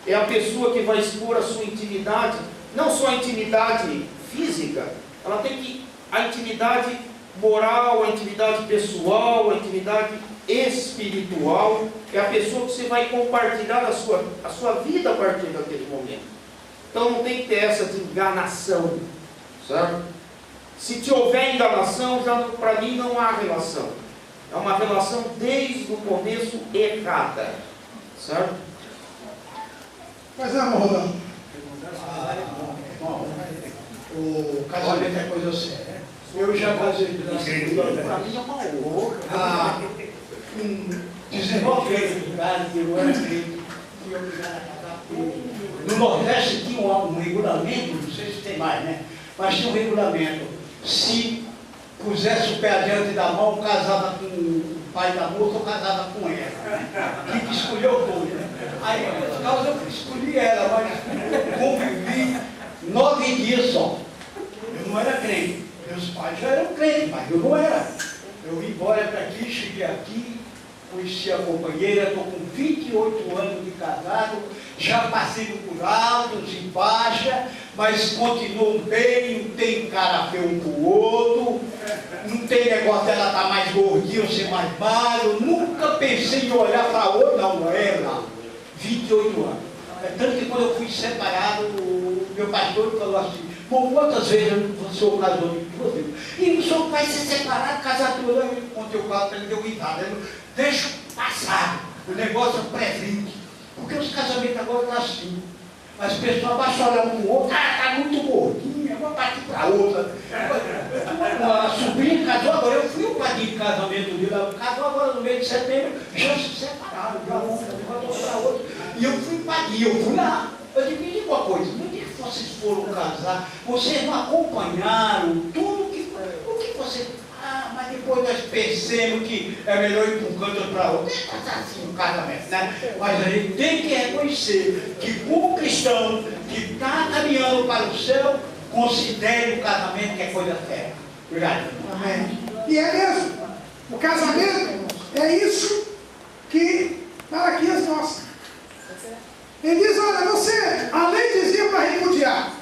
É a pessoa que vai expor a sua intimidade. Não só a intimidade física, ela tem que... a intimidade moral, a intimidade pessoal, a intimidade espiritual. É a pessoa que você vai compartilhar a sua vida a partir daquele momento. Então não tem que ter essa de enganação, certo? Se te houver enganação, já para mim não há relação. É uma relação desde o começo errada, certo? Mas não, Rolando. O casamento é coisa séria. Eu já casei Para mim é uma honra. Com 19 anos de idade, eu era crente, fui obrigado a casar com ele. No Nordeste tinha um regulamento, não sei se tem mais, né? Mas tinha um regulamento. Se pusesse o pé adiante da mão, casava com o pai da moça ou casava com ela. Tinha que escolher o dois, né? Aí, por causa, eu escolhi ela, mas convivi 9 dias só. Eu não era crente. Meus pais já eram crentes, mas eu não era. Eu vim embora para aqui, cheguei aqui, conheci a companheira, estou com 28 anos de casado, já passei por altos e baixas, mas continuo bem, não tem cara feio um para o outro, não tem negócio dela estar mais gordinha ou ser mais magro, nunca pensei em olhar para outra, não, ela, 28 anos. É tanto que quando eu fui separado, o meu pastor falou assim: bom, quantas vezes o senhor casou de você? E o senhor vai ser separado, casar tudo. Eu contei o caso para ele, deu risada. Deixa passar, o negócio é presente. Porque os casamentos agora estão assim. As pessoas baixam olhar um para o outro, está muito gordinha, vou partir para outra. A sobrinha casou agora, eu fui o padrinho de casamento dele, casou agora no mês de setembro, já se separaram, já um para outra. E eu fui padrinho, eu fui lá. Eu digo, me diga uma coisa, no dia que vocês foram casar, vocês não acompanharam tudo o que vocês... Ah, mas depois nós pensamos que é melhor ir para um canto ou para outro. É assim o casamento, né? Mas a gente tem que reconhecer que como cristão que está caminhando para o céu, considere o casamento que é coisa séria. Obrigado. Amém. E é mesmo. O casamento, irmãos, é isso que Malaquias mostra. Ele diz, olha, você, a lei dizia para repudiar.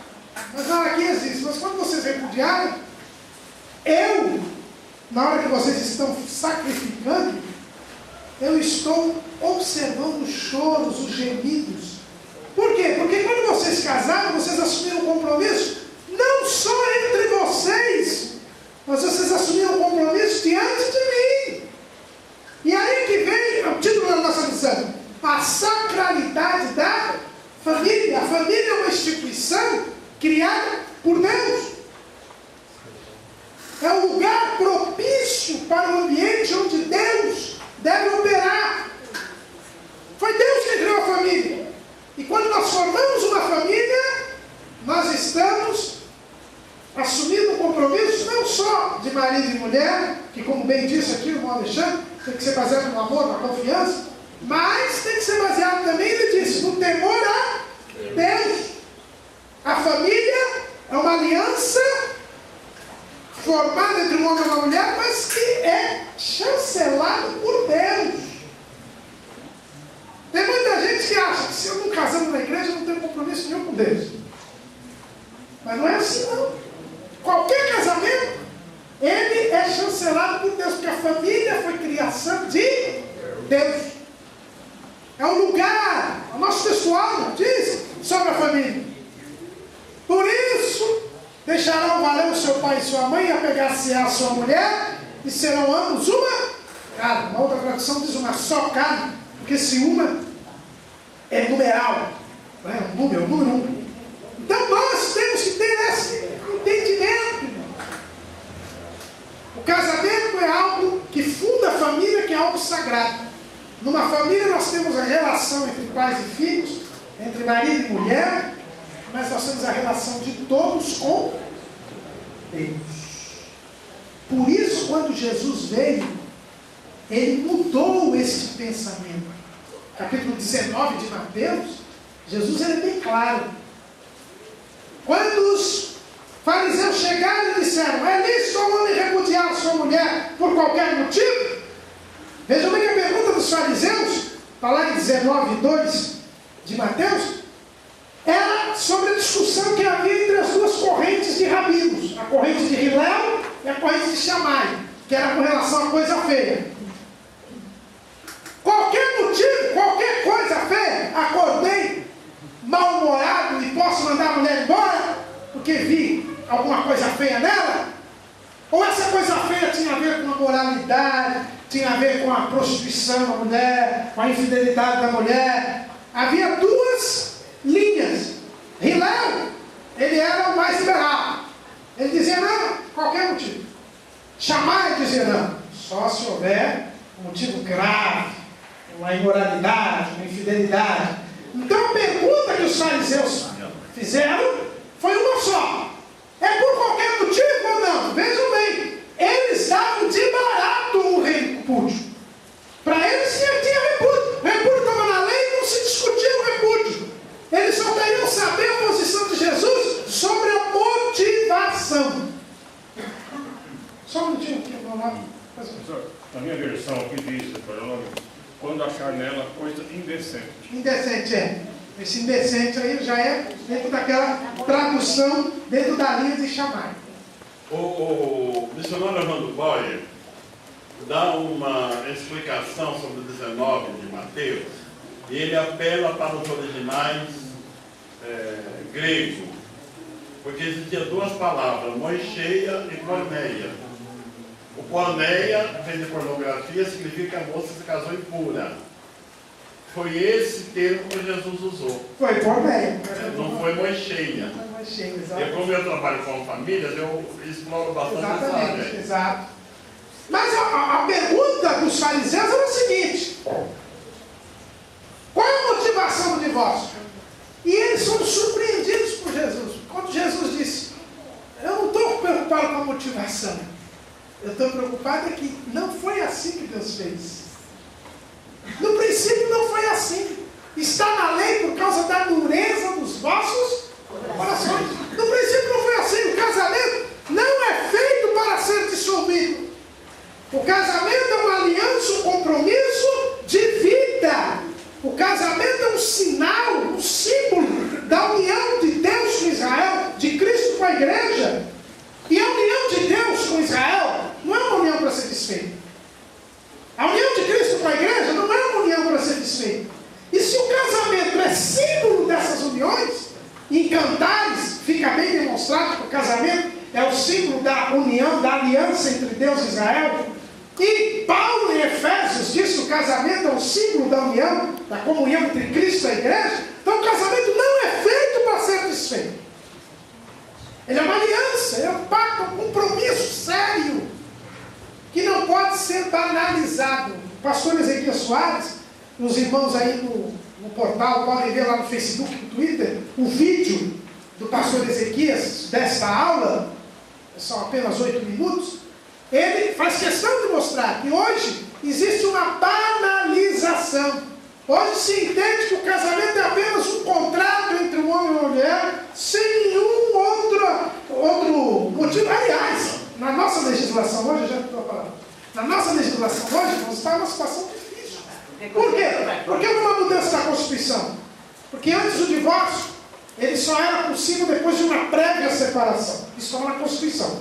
Mas Malaquias diz, mas quando vocês repudiarem, eu, na hora que vocês estão sacrificando, eu estou observando os choros, os gemidos. Por quê? Porque quando vocês casaram, vocês assumiram um compromisso, não só entre vocês, mas vocês assumiram um compromisso diante de mim. E aí que vem o título da nossa lição, a sacralidade da família. A família é uma instituição criada por Deus. É um lugar propício para o ambiente onde Deus deve operar. Foi Deus que criou a família. E quando nós formamos uma família, nós estamos assumindo um compromisso não só de marido e mulher, que como bem disse aqui o irmão Alexandre, tem que ser baseado no amor, na confiança, mas tem que ser baseado também, ele disse, no temor a Deus. A família é uma aliança formada entre um homem e uma mulher, mas que é chancelada por Deus. Tem muita gente que acha que se eu não casando na igreja, eu não tenho compromisso nenhum com Deus. Mas não é assim, não. Qualquer casamento, ele é chancelado por Deus, porque a família foi criação de Deus. É um lugar, o nosso textual diz sobre a família. Por isso, deixarão valer o seu pai e sua mãe, e apegar-se à sua mulher, e serão ambos uma carne. Uma outra tradução diz uma só carne, porque se uma é numeral, não é um número, um. Então nós temos que ter esse entendimento, irmão. O casamento é algo que funda a família, que é algo sagrado. Numa família nós temos a relação entre pais e filhos, entre marido e mulher, mas nós temos a relação de todos com Deus. Por isso, quando Jesus veio, ele mudou esse pensamento. Capítulo 19 de Mateus, Jesus era bem claro. Quando os fariseus chegaram e disseram, é lícito ao homem repudiar a sua mulher por qualquer motivo? Vejam bem que a pergunta dos fariseus, está lá em 19:2 de Mateus, era sobre a discussão que havia entre as duas correntes de rabinos, a corrente de Hillel e a corrente de Shammai, que era com relação a coisa feia. Qualquer motivo, qualquer coisa feia, acordei mal-humorado e posso mandar a mulher embora porque vi alguma coisa feia nela? Ou essa coisa feia tinha a ver com a moralidade, tinha a ver com a prostituição da mulher, com a infidelidade da mulher? Havia duas linhas. Hillel, ele era o mais liberal. Ele dizia, não, qualquer motivo. Shammai dizia, não, só se houver um motivo grave, uma imoralidade, uma infidelidade. Então a pergunta que os fariseus fizeram foi uma só. É por qualquer motivo ou não? Vejam bem, eles davam de barato o repúdio. Para eles tinha repúdio. O repúdio estava na lei e não se discutia o repúdio. Eles só queriam saber a posição de Jesus sobre a motivação. Só um minutinho aqui, vamos lá. Professor, na minha versão aqui diz, quando achar nela coisa indecente. Indecente, é. Esse indecente aí já é dentro daquela tradução, dentro da linha de Shammai. O missionário Armando Boyer dá uma explicação sobre o 19 de Mateus, e ele apela para os originais gregos, porque existiam duas palavras, moicheia e porneia. O porneia, vem de pornografia, significa que a moça se casou impura. Foi esse termo que Jesus usou. Foi porneia. Não foi moicheia. E como eu trabalho com famílias, eu exploro bastante essa área. Exato. Mas a pergunta dos fariseus era a seguinte: qual é a motivação do divórcio? E eles são surpreendidos por Jesus. Quando Jesus disse, eu não estou preocupado com a motivação. Eu estou preocupado é que não foi assim que Deus fez. No princípio não foi assim. Está na lei por causa da dureza dos vossos corações. No princípio não foi assim. instituição da aliança entre Deus e Israel. E Paulo, em Efésios, diz que o casamento é um símbolo da união, da comunhão entre Cristo e a igreja. Então o casamento não é feito para ser desfeito. Ele é uma aliança, é um pacto, um compromisso sério, que não pode ser banalizado. O pastor Ezequias Soares, os irmãos aí no portal, podem ver lá no Facebook, no Twitter, o vídeo do pastor Ezequias, desta aula, são apenas 8 minutos, ele faz questão de mostrar que hoje existe uma banalização. Hoje se entende que o casamento é apenas um contrato entre um homem e uma mulher, sem nenhum outro motivo. Aliás, na nossa legislação hoje, eu já estou falando, na nossa legislação hoje, nós estamos numa situação difícil. Por quê? Por que uma mudança da Constituição? Porque antes do divórcio, ele só era possível depois de uma prévia separação. Isso estava na Constituição.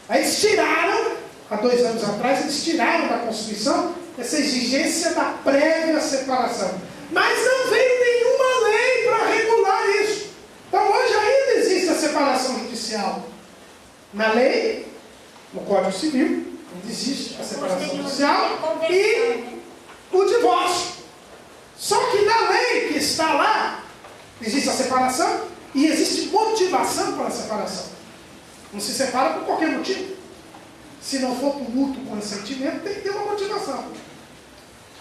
Aí eles tiraram, há 2 anos atrás, eles tiraram da Constituição essa exigência da prévia separação. Mas não veio nenhuma lei para regular isso. Então hoje ainda existe a separação judicial. Na lei, no Código Civil, ainda existe a separação judicial e o divórcio. Só que na lei que está lá, existe a separação e existe motivação para a separação. Não se separa por qualquer motivo. Se não for por mútuo consentimento, tem que ter uma motivação.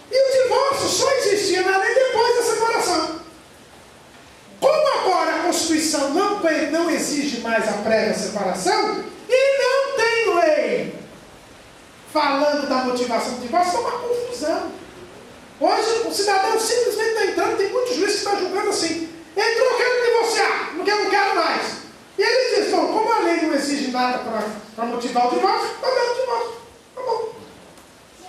E o divórcio só existia na lei depois da separação. Como agora a Constituição não exige mais a prévia separação, e não tem lei falando da motivação do divórcio, é uma confusão. Hoje o cidadão simplesmente está entrando, tem muitos juízes que estão julgando assim: entrou, eu quero divorciar, não quero mais. E ele diz: bom, como a lei não exige nada para motivar o divórcio, está dando o divórcio. Tá bom.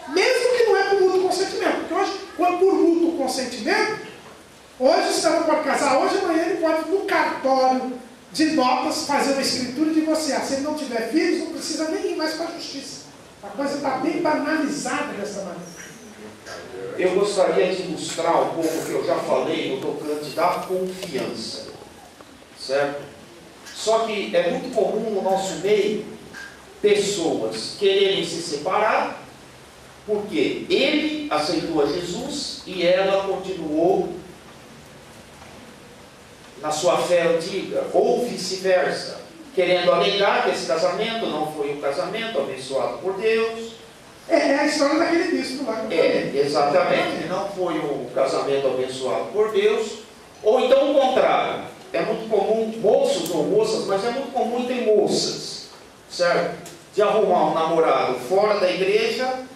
Mesmo que não é por mútuo consentimento, porque hoje, quando por mútuo consentimento, hoje o cidadão pode casar hoje, amanhã ele pode, no cartório de notas, fazer uma escritura e divorciar. Se ele não tiver filhos, não precisa nem ir mais para a justiça. A coisa está bem banalizada dessa maneira. Eu gostaria de ilustrar um pouco o que eu já falei no tocante da confiança, certo? Só que é muito comum no nosso meio pessoas quererem se separar porque ele aceitou a Jesus e ela continuou na sua fé antiga, ou vice-versa, querendo alegar que esse casamento não foi um casamento abençoado por Deus. É a história daquele bispo lá. Exatamente, não foi um casamento abençoado por Deus. Ou então o contrário, é muito comum, moços ou moças, mas é muito comum entre moças, certo? De arrumar um namorado fora da igreja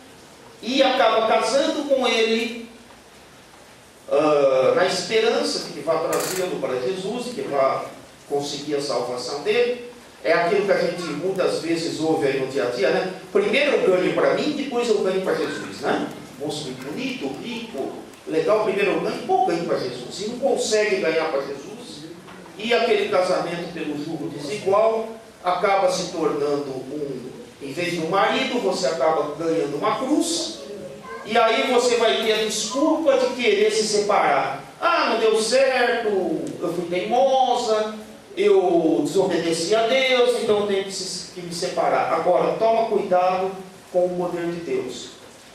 e acaba casando com ele na esperança que ele vá trazê-lo para Jesus, que vá conseguir a salvação dele. É aquilo que a gente muitas vezes ouve aí no dia a dia, né? Primeiro eu ganho para mim, depois eu ganho para Jesus, né? Moço muito bonito, rico, legal, primeiro eu ganho, depois eu ganho para Jesus. E não consegue ganhar para Jesus, e aquele casamento pelo jugo desigual acaba se tornando em vez de um marido, você acaba ganhando uma cruz, e aí você vai ter a desculpa de querer se separar. Ah, não deu certo, eu fui teimosa, eu desobedeci a Deus, então eu tenho que me separar. Agora, toma cuidado com o poder de Deus.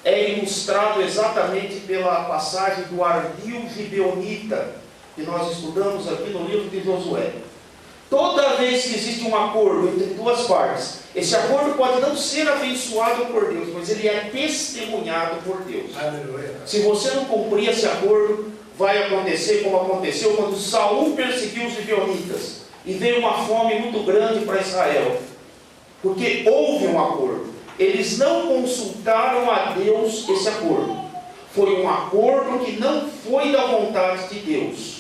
É ilustrado exatamente pela passagem do ardil gibeonita, que nós estudamos aqui no livro de Josué. Toda vez que existe um acordo entre duas partes, esse acordo pode não ser abençoado por Deus, mas ele é testemunhado por Deus. Aleluia. Se você não cumprir esse acordo, vai acontecer como aconteceu quando Saul perseguiu os gibeonitas e veio uma fome muito grande para Israel, porque houve um acordo. Eles não consultaram a Deus esse acordo. Foi um acordo que não foi da vontade de Deus.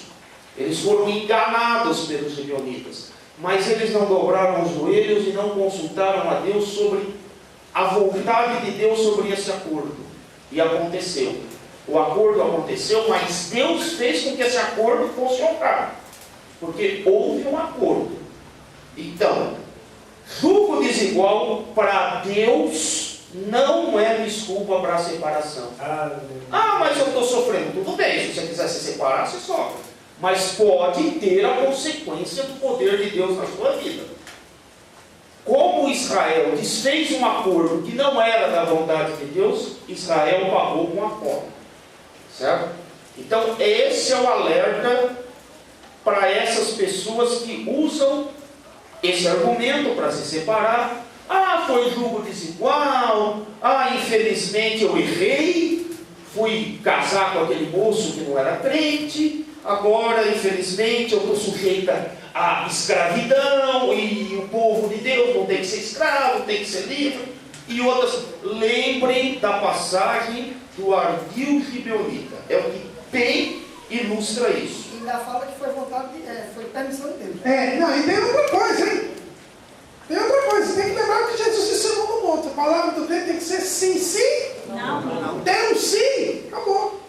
Eles foram enganados pelos gibeonitas, mas eles não dobraram os joelhos e não consultaram a Deus sobre a vontade de Deus sobre esse acordo. E aconteceu. O acordo aconteceu, mas Deus fez com que esse acordo fosse honrado, porque houve um acordo. Então, jugo desigual para Deus não é desculpa para a separação. Ah, mas eu estou sofrendo. Tudo bem, se você quiser se separar, você sofre. Mas pode ter a consequência do poder de Deus na sua vida. Como Israel desfez um acordo que não era da vontade de Deus, Israel pagou com a fome. Certo? Então, esse é o alerta para essas pessoas que usam esse argumento para se separar. Ah, foi julgo desigual. Ah, infelizmente eu errei. Fui casar com aquele moço que não era crente. Agora, infelizmente, eu estou sujeita à escravidão. E o povo de Deus não tem que ser escravo, tem que ser livre. E outras, lembrem da passagem do ardil gibeonita. É o que bem ilustra isso. E ainda fala que foi vontade, foi permissão de Deus. Não, e tem outra coisa, hein? Tem outra coisa, tem que lembrar que Jesus disse no monte. A palavra do Deus tem que ser sim, sim. Não. Tem um sim, acabou.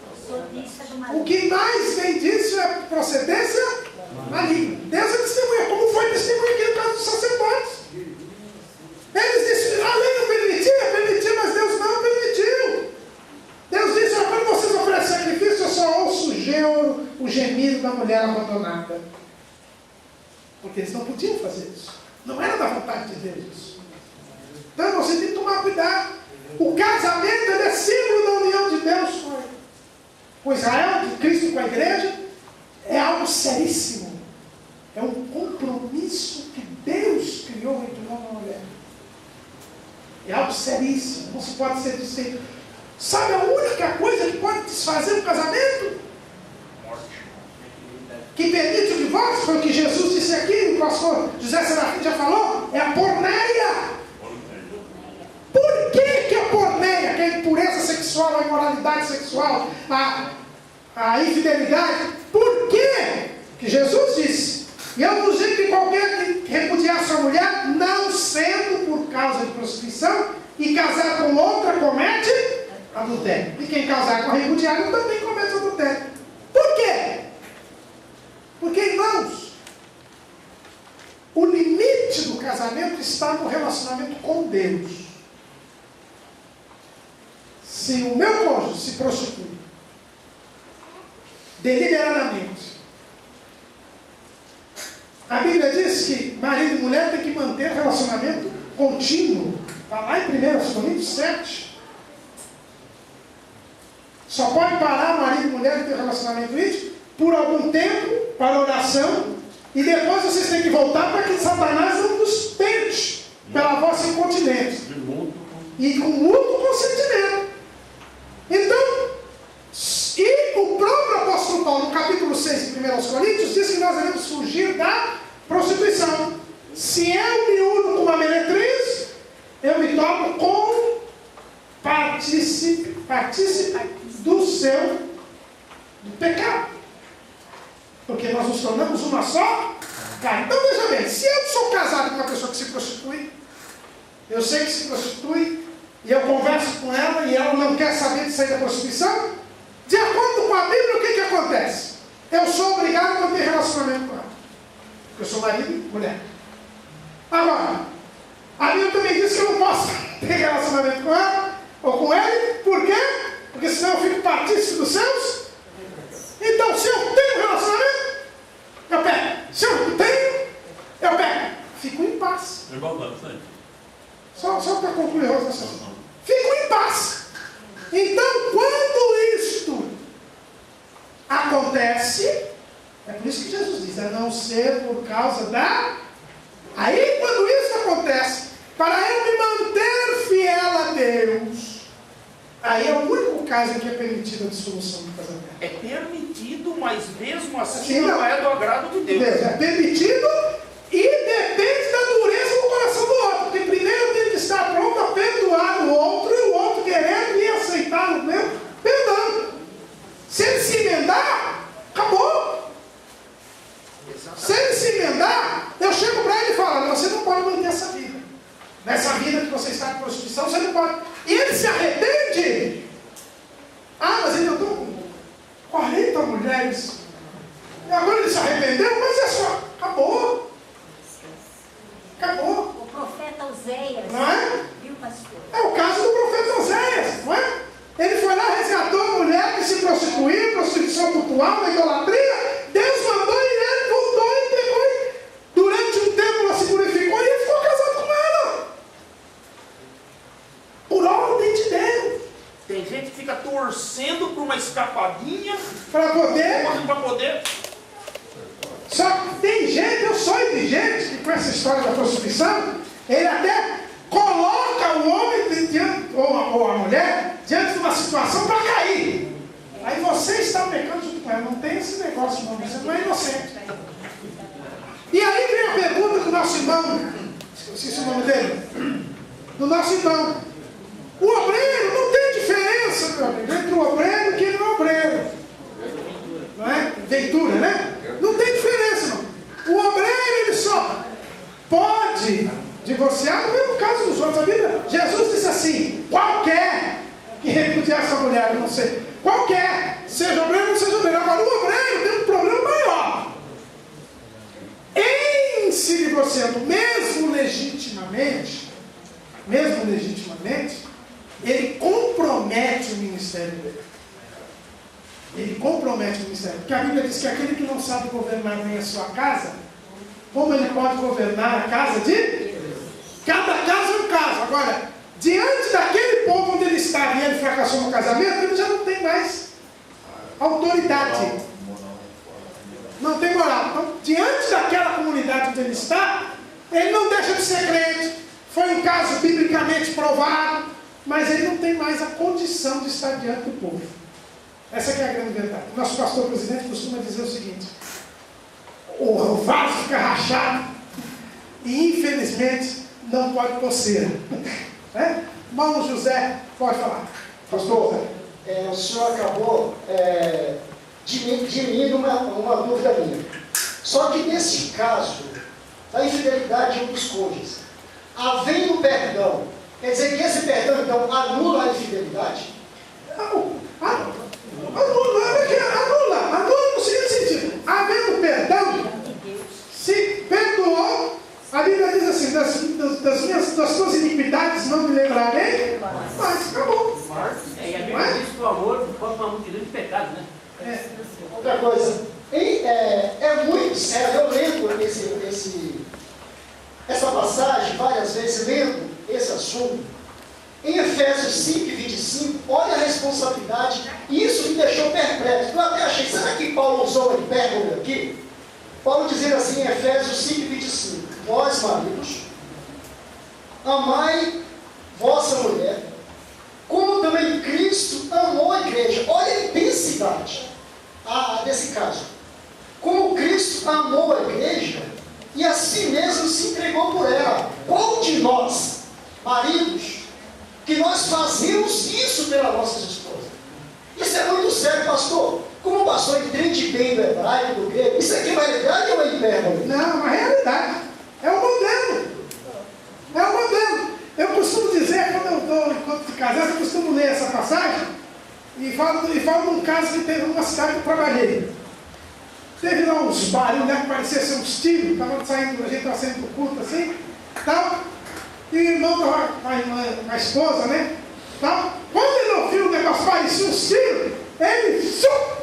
O que mais vem disso é procedência maligna. Deus é testemunha, como foi testemunha aqui no caso dos sacerdotes. Eles disseram, a lei não permitia, mas Deus não permitiu. Deus disse, quando vocês oferecem sacrifício, eu só ouço o gemido da mulher abandonada. Porque eles não podiam fazer isso. Não era da vontade de Deus isso. Então você tem que tomar cuidado. O casamento é símbolo da união de Deus com Israel, de Cristo com a igreja. É algo seríssimo. É um compromisso que Deus criou entre o homem e a mulher. É algo seríssimo. Não se pode ser desfeito. Sabe a única coisa que pode desfazer um casamento? Que permite o divórcio, foi o que Jesus disse aqui, o pastor José Serafim já falou, é a porneia. Por que a porneia, que é a impureza sexual, a imoralidade sexual, a infidelidade, por que Jesus disse, e eu vos digo que qualquer que repudiar sua mulher, não sendo por causa de prostituição, e casar com outra, comete adultério. E quem casar com a repudiada também comete adultério. Por quê? Porque, irmãos, o limite do casamento está no relacionamento com Deus. Se o meu cônjuge se prostitui deliberadamente, a Bíblia diz que marido e mulher têm que manter relacionamento contínuo. Está lá em 1 Coríntios 7. Só pode parar marido e mulher de ter relacionamento íntimo por algum tempo, para oração, e depois vocês têm que voltar para que Satanás não nos tente pela vossa incontinência. E com mútuo consentimento. Então, e o próprio apóstolo Paulo, no capítulo 6 de 1 Coríntios, diz que nós devemos fugir da prostituição. Se eu me uno com uma meretriz, eu me torno com partícipe do pecado. Porque nós nos tornamos uma só carne. Então veja bem, se eu sou casado com uma pessoa que se prostitui, eu sei que se prostitui, e eu converso com ela, e ela não quer saber de sair da prostituição, de acordo com a Bíblia, o que acontece? Eu sou obrigado a manter relacionamento com ela. Porque eu sou marido e mulher. Agora, a Bíblia também diz que eu não posso ter relacionamento com ela, ou com ele, por quê? Porque senão eu fico partícipe dos seus. Então, se eu tenho relacionamento, eu pego. Se eu não tenho, eu pego. Fico em paz. Só para concluir a relação. Fico em paz. Então, quando isto acontece, é por isso que Jesus diz, a não ser por causa da... Aí, quando isso acontece, para eu me manter fiel a Deus, aí é o único caso em que é permitida a dissolução do casamento. É permitido, mas mesmo assim não é do agrado de Deus. É permitido e depende da dureza do coração do outro. Porque primeiro eu tenho que estar pronto a perdoar o outro e o outro querendo e aceitar o meu perdão. Se ele se emendar, acabou. Se ele se emendar, eu chego para ele e falo, você não pode manter essa vida. Nessa vida que você está em prostituição, você não pode. E ele se arrepende. Ah, mas ele eu estou com 40 mulheres. E agora ele se arrependeu, mas é só. Acabou. Acabou. O profeta Oséias, não é? Viu, pastor? É o caso do profeta Oséias, não é? Ele foi lá, resgatou a mulher que se prostituía, prostituição cultural, na idolatria. Deus mandou e ele voltou e pegou. Durante um tempo ela se purificou e ele ficou casado com ela. minha para poder. para poder. Só que tem gente, eu sou de gente, que com essa história da prostituição, ele até coloca o homem diante, ou a mulher diante de uma situação para cair. Aí você está pecando junto com ela. Não tem esse negócio, não. Você não é inocente. E aí vem a pergunta do nosso irmão, esqueci o nome dele, do nosso irmão. O obreiro, não tem diferença, meu amigo, entre o obreiro e quem não é obreiro. Não é? Ventura, né? Não tem diferença, não. O obreiro, ele só pode divorciar, no mesmo caso dos outros. A Bíblia, Jesus disse assim: qualquer que repudiar essa mulher, eu não sei, qualquer, seja obreiro ou não seja obreiro. Agora, o obreiro tem um problema maior. Em se divorciando, mesmo legitimamente, ele compromete o ministério dele. Ele compromete o ministério. Porque a Bíblia diz que aquele que não sabe governar nem a sua casa, como ele pode governar a casa de? Cada casa é um caso. Agora, diante daquele povo onde ele estava e ele fracassou no casamento, ele já não tem mais autoridade. Não tem moral. Então, diante daquela comunidade onde ele está, ele não deixa de ser crente. Foi um caso biblicamente provado, mas ele não tem mais a condição de estar diante do povo. Essa que é a grande verdade. Nosso pastor presidente costuma dizer o seguinte: o vaso fica rachado e infelizmente não pode coceira. Irmão José, pode falar. Pastor, o senhor acabou diminuindo uma dúvida minha. Só que nesse caso da infidelidade de um dos cônjuges, havendo perdão, quer dizer que esse perdão então anula a infidelidade? Anula no seguinte sentido: havendo perdão, se perdoou, a Bíblia diz assim: das tuas iniquidades não me lembrarei, mas acabou. E a Bíblia diz que o amor pode uma multidão de pecados, né? Outra coisa, é muito sério. Eu lendo essa passagem várias vezes, lendo esse assunto, em Efésios 5 e 25, olha a responsabilidade, e isso me deixou perplexo. Eu até achei, será que Paulo usou a hipérbole aqui? Paulo dizer assim em Efésios 5 e 25, vós maridos, amai vossa mulher, como também Cristo amou a igreja. Olha a intensidade desse caso. Como Cristo amou a igreja e a si mesmo se entregou por ela. Qual de nós, maridos, que nós fazemos isso pelas nossas esposas? Isso é muito sério, pastor. Como o pastor entende bem do hebraico, do grego, isso aqui é uma realidade ou é hipérbole? Não, é uma realidade. É um modelo. É um modelo. Eu costumo dizer, quando eu estou enquanto casado, eu costumo ler essa passagem e falo de um caso que teve numa cidade que eu trabalhei. Teve lá uns barulhos, né, que parecia ser uns tiros, a gente estava saindo do culto assim, tal, e o irmão estava com a esposa, né, tal. Quando ele ouviu o negócio, parecia uns tiros, ele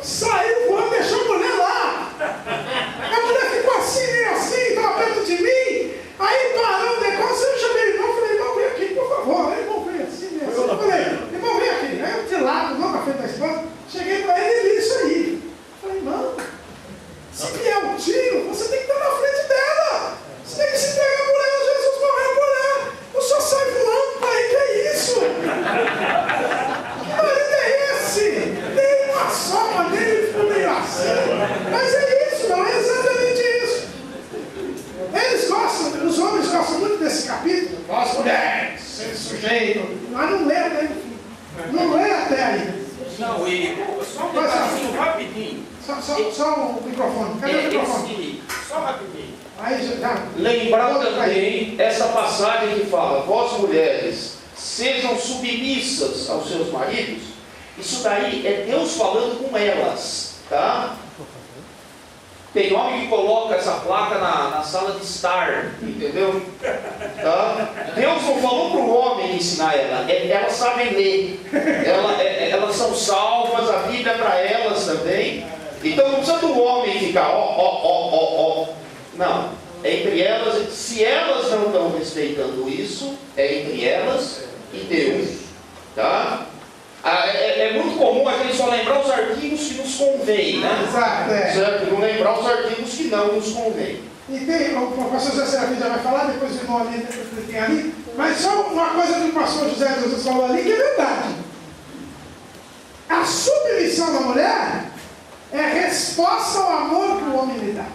saiu voando, deixou a mulher lá. A mulher ficou assim, meio assim, estava perto de mim, aí parou o negócio, eu chamei o irmão, falei: irmão, vem aqui, por favor. Aí o irmão veio assim, meio assim, eu falei: irmão, vem aqui. Aí eu de lado, não na frente da esposa, cheguei para ele e li isso aí. Falei: irmão, se vier um tiro, você tem que estar na frente dela. Você tem que se entregar por ela. Jesus morreu por ela. O senhor sai voando para aí, que é isso? Que marido é esse? Nem uma sopa dele ficou meio assim. Mas é isso, não é exatamente isso. Eles gostam, os homens gostam muito desse capítulo. As mulheres, ser sujeito. Mas não lê até o fim. Não lê até aí. Não, e só um pedacinho rapidinho. Só o microfone. Cadê o microfone? Só rapidinho. Aí já. Lembrar também essa passagem que fala: vós mulheres, sejam submissas aos seus maridos. Isso daí é Deus falando com elas, tá? Tem homem que coloca essa placa na sala de estar, entendeu? Tá? Deus não falou para o homem ensinar elas sabem ler, elas são salvas, a Bíblia é para elas também. Então não precisa do homem ficar não, é entre elas. Se elas não estão respeitando isso, é entre elas e Deus, tá? É muito comum a gente só lembrar os artigos que nos convém, né? Exato, é. Certo? Não lembrar os artigos que não nos convém. E tem, o pastor José Serafim já vai falar, depois o irmão ali, tem ali, mas só uma coisa que o pastor José Jesus falou ali que é verdade. A submissão da mulher é a resposta ao amor que o homem lhe dá.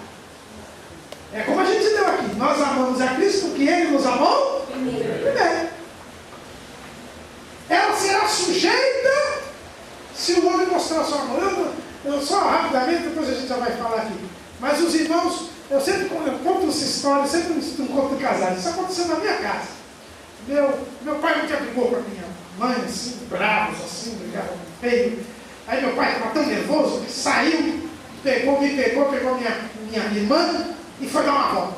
É como a gente deu aqui, nós amamos a Cristo porque Ele nos amou primeiro. Ela será sujeita se o homem mostrar o seu amor. Eu só rapidamente, depois a gente já vai falar aqui. Mas os irmãos, eu sempre conto essa história, sempre um conto de casais. Isso aconteceu na minha casa. Meu pai nunca brigou com a minha mãe, assim, bravos, assim, brigavam feio. Aí meu pai estava tão nervoso que saiu, me pegou minha irmã e foi dar uma volta.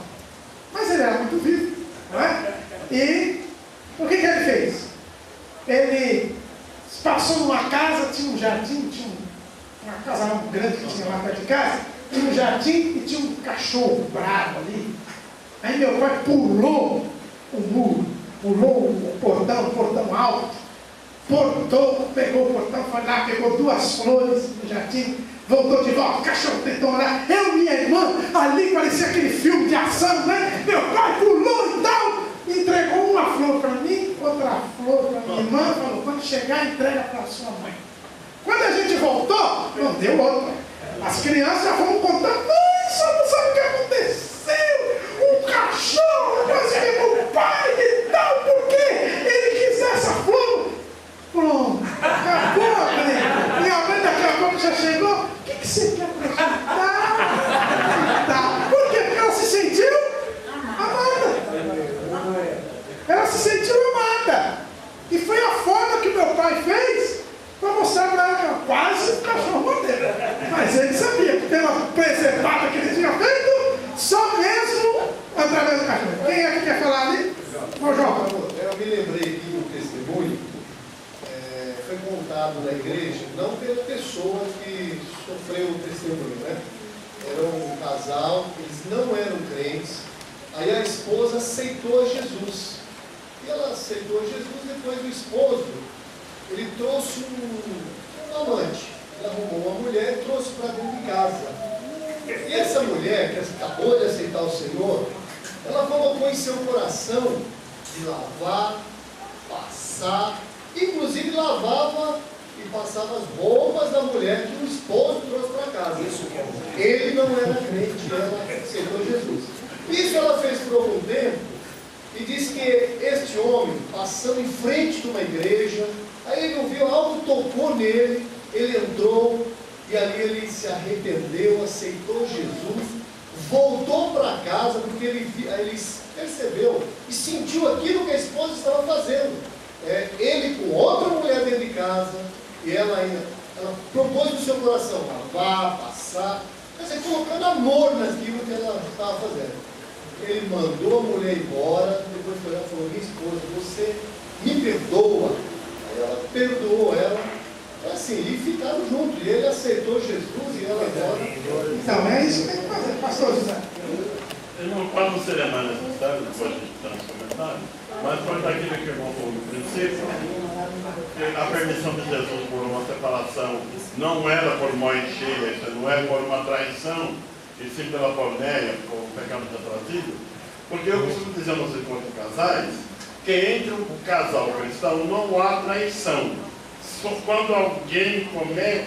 Mas ele era muito vivo, não é? E o que ele fez? Ele passou numa casa, tinha um jardim, tinha uma casa grande que tinha lá perto de casa, tinha um jardim e tinha um cachorro bravo ali. Aí meu pai pulou o muro, pulou o portão alto, pegou o portão, foi lá, pegou 2 flores no jardim, voltou de volta, o cachorro tentou olhar, eu e minha irmã, ali parecia aquele filme de ação, né? Meu pai pulou e tal, entregou uma flor para mim, outra flor para minha irmã, falou, quando chegar, entrega para sua mãe. Quando a gente voltou, não deu outra. As crianças já foram contando, mãe, só não sabe o que aconteceu, o cachorro quase pegou o pai e tal, porque ele quis dar essa flor. Pronto, acabou, né? Minha mãe daqui a pouco já chegou, o que você quer apresentar? Por quê? Porque ela se sentiu amada. Ela se sentiu amada. E foi a forma que meu pai fez para mostrar para ela que ela quase o cachorro mordeu. Mas ele sabia que pela preservada que ele tinha feito, só mesmo através do cachorro. Quem é que quer falar ali? Ô, João. Eu me lembrei aqui do testemunho. Foi montado na igreja, não pela pessoa que sofreu o testemunho, né? Era um casal, eles não eram crentes. Aí a esposa aceitou Jesus. E ela aceitou Jesus, depois do esposo, ele trouxe um amante. Ele arrumou uma mulher e trouxe para dentro de casa. E essa mulher, que acabou de aceitar o Senhor, ela colocou em seu coração de lavar, passar, inclusive lavava e passava as roupas da mulher que o esposo trouxe para casa. Ele não era crente, ela aceitou Jesus. Isso ela fez por algum tempo e disse que este homem, passando em frente de uma igreja, aí ele ouviu, algo tocou nele, ele entrou e ali ele se arrependeu, aceitou Jesus, voltou para casa porque ele percebeu e sentiu aquilo que a esposa estava fazendo. Ele com outra mulher dentro de casa, e ela propôs no seu coração lavar, passar, quer dizer, colocando amor naquilo que ela estava fazendo. Ele mandou a mulher embora, depois foi lá e falou, minha esposa, você me perdoa? Aí ela perdoou ela, assim, e ficaram juntos, e ele aceitou Jesus e ela agora. Então, é isso que tem que fazer, pastor José. Irmão, quase não seria mais necessário, depois a gente dar uns comentários, mas foi daquilo que o irmão falou no princípio, que a permissão de Jesus por uma separação não era por mão cheia, não é por uma traição, e sim pela porneia, por pecado de trazido, porque eu costumo dizer nos encontros de casais, que entre o casal cristão não há traição. Só quando alguém comete,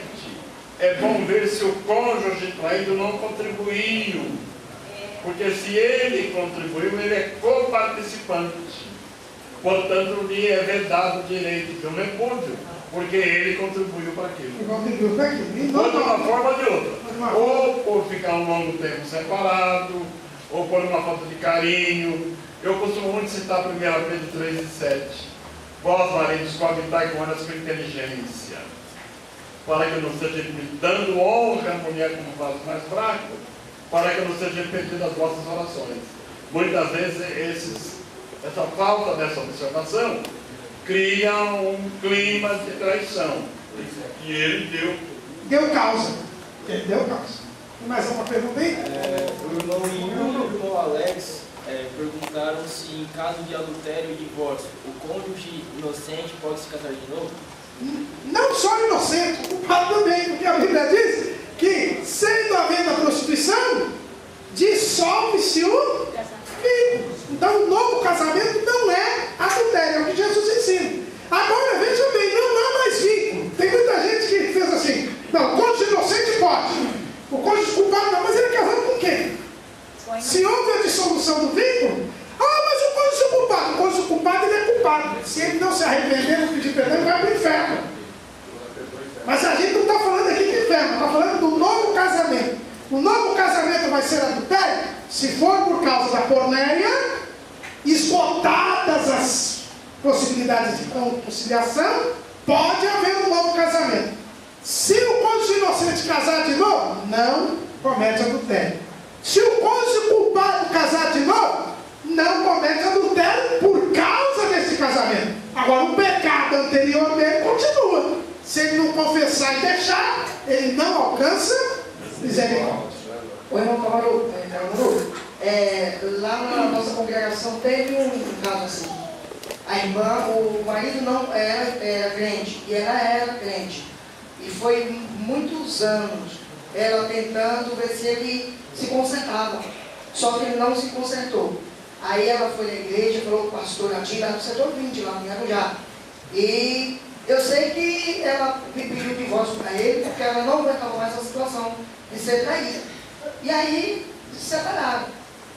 é bom ver se o cônjuge traído não contribuiu. Porque se ele contribuiu, ele é coparticipante. Portanto, lhe é vedado o direito de um repúdio, porque ele contribuiu para aquilo. Ou de uma forma ou de outra. Ou por ficar um longo tempo separado, ou por uma falta de carinho. Eu costumo muito citar 1 Pedro 3:7. Vós, maridos, coabitai com elas com inteligência, para que não seja imitando honra a mulher como vaso mais fraco, para que não seja impedida as vossas orações. Muitas vezes essa falta dessa observação cria um clima de traição. E ele deu causa. Ele deu causa. Tem mais uma pergunta aí? O irmão Yuri e o irmão Alex perguntaram se em caso de adultério e divórcio, o cônjuge inocente pode se casar de novo? não só inocente, o culpado também, porque a Bíblia diz que, sendo havendo a prostituição, dissolve-se o vínculo. Então, o novo casamento não é adultério, é o que Jesus ensina. Agora, veja bem, não há mais vínculo. Tem muita gente que fez assim, não, o cônjuge inocente pode, o cônjuge culpado não, mas ele é casado com quem? Se houve a dissolução do vínculo, mas o cônjuge culpado, ele é culpado. Se ele não se arrepender, não pedir perdão, ele vai para o inferno. Mas a gente não está falando aqui de inferno, está falando do novo casamento. O novo casamento vai ser adultério se for por causa da porneia, esgotadas as possibilidades de conciliação, pode haver um novo casamento. Se o cônjuge inocente casar de novo, não comete adultério. Se o cônjuge culpado casar de novo, não comete adultério por causa desse casamento. Agora, o pecado anterior dele continua. Se ele não confessar e deixar, ele não alcança misericórdia. O irmão Camaru, lá na nossa congregação teve um caso assim. A irmã, o marido não era crente, e ela era crente. E foi muitos anos ela tentando ver se ele se consertava. Só que ele não se consertou. Aí ela foi na igreja, falou com o pastor Atinda, no setor 20, lá no Arujá. E eu sei que ela pediu divórcio para ele, porque ela não aguentava mais essa situação de ser traída. E aí se separaram.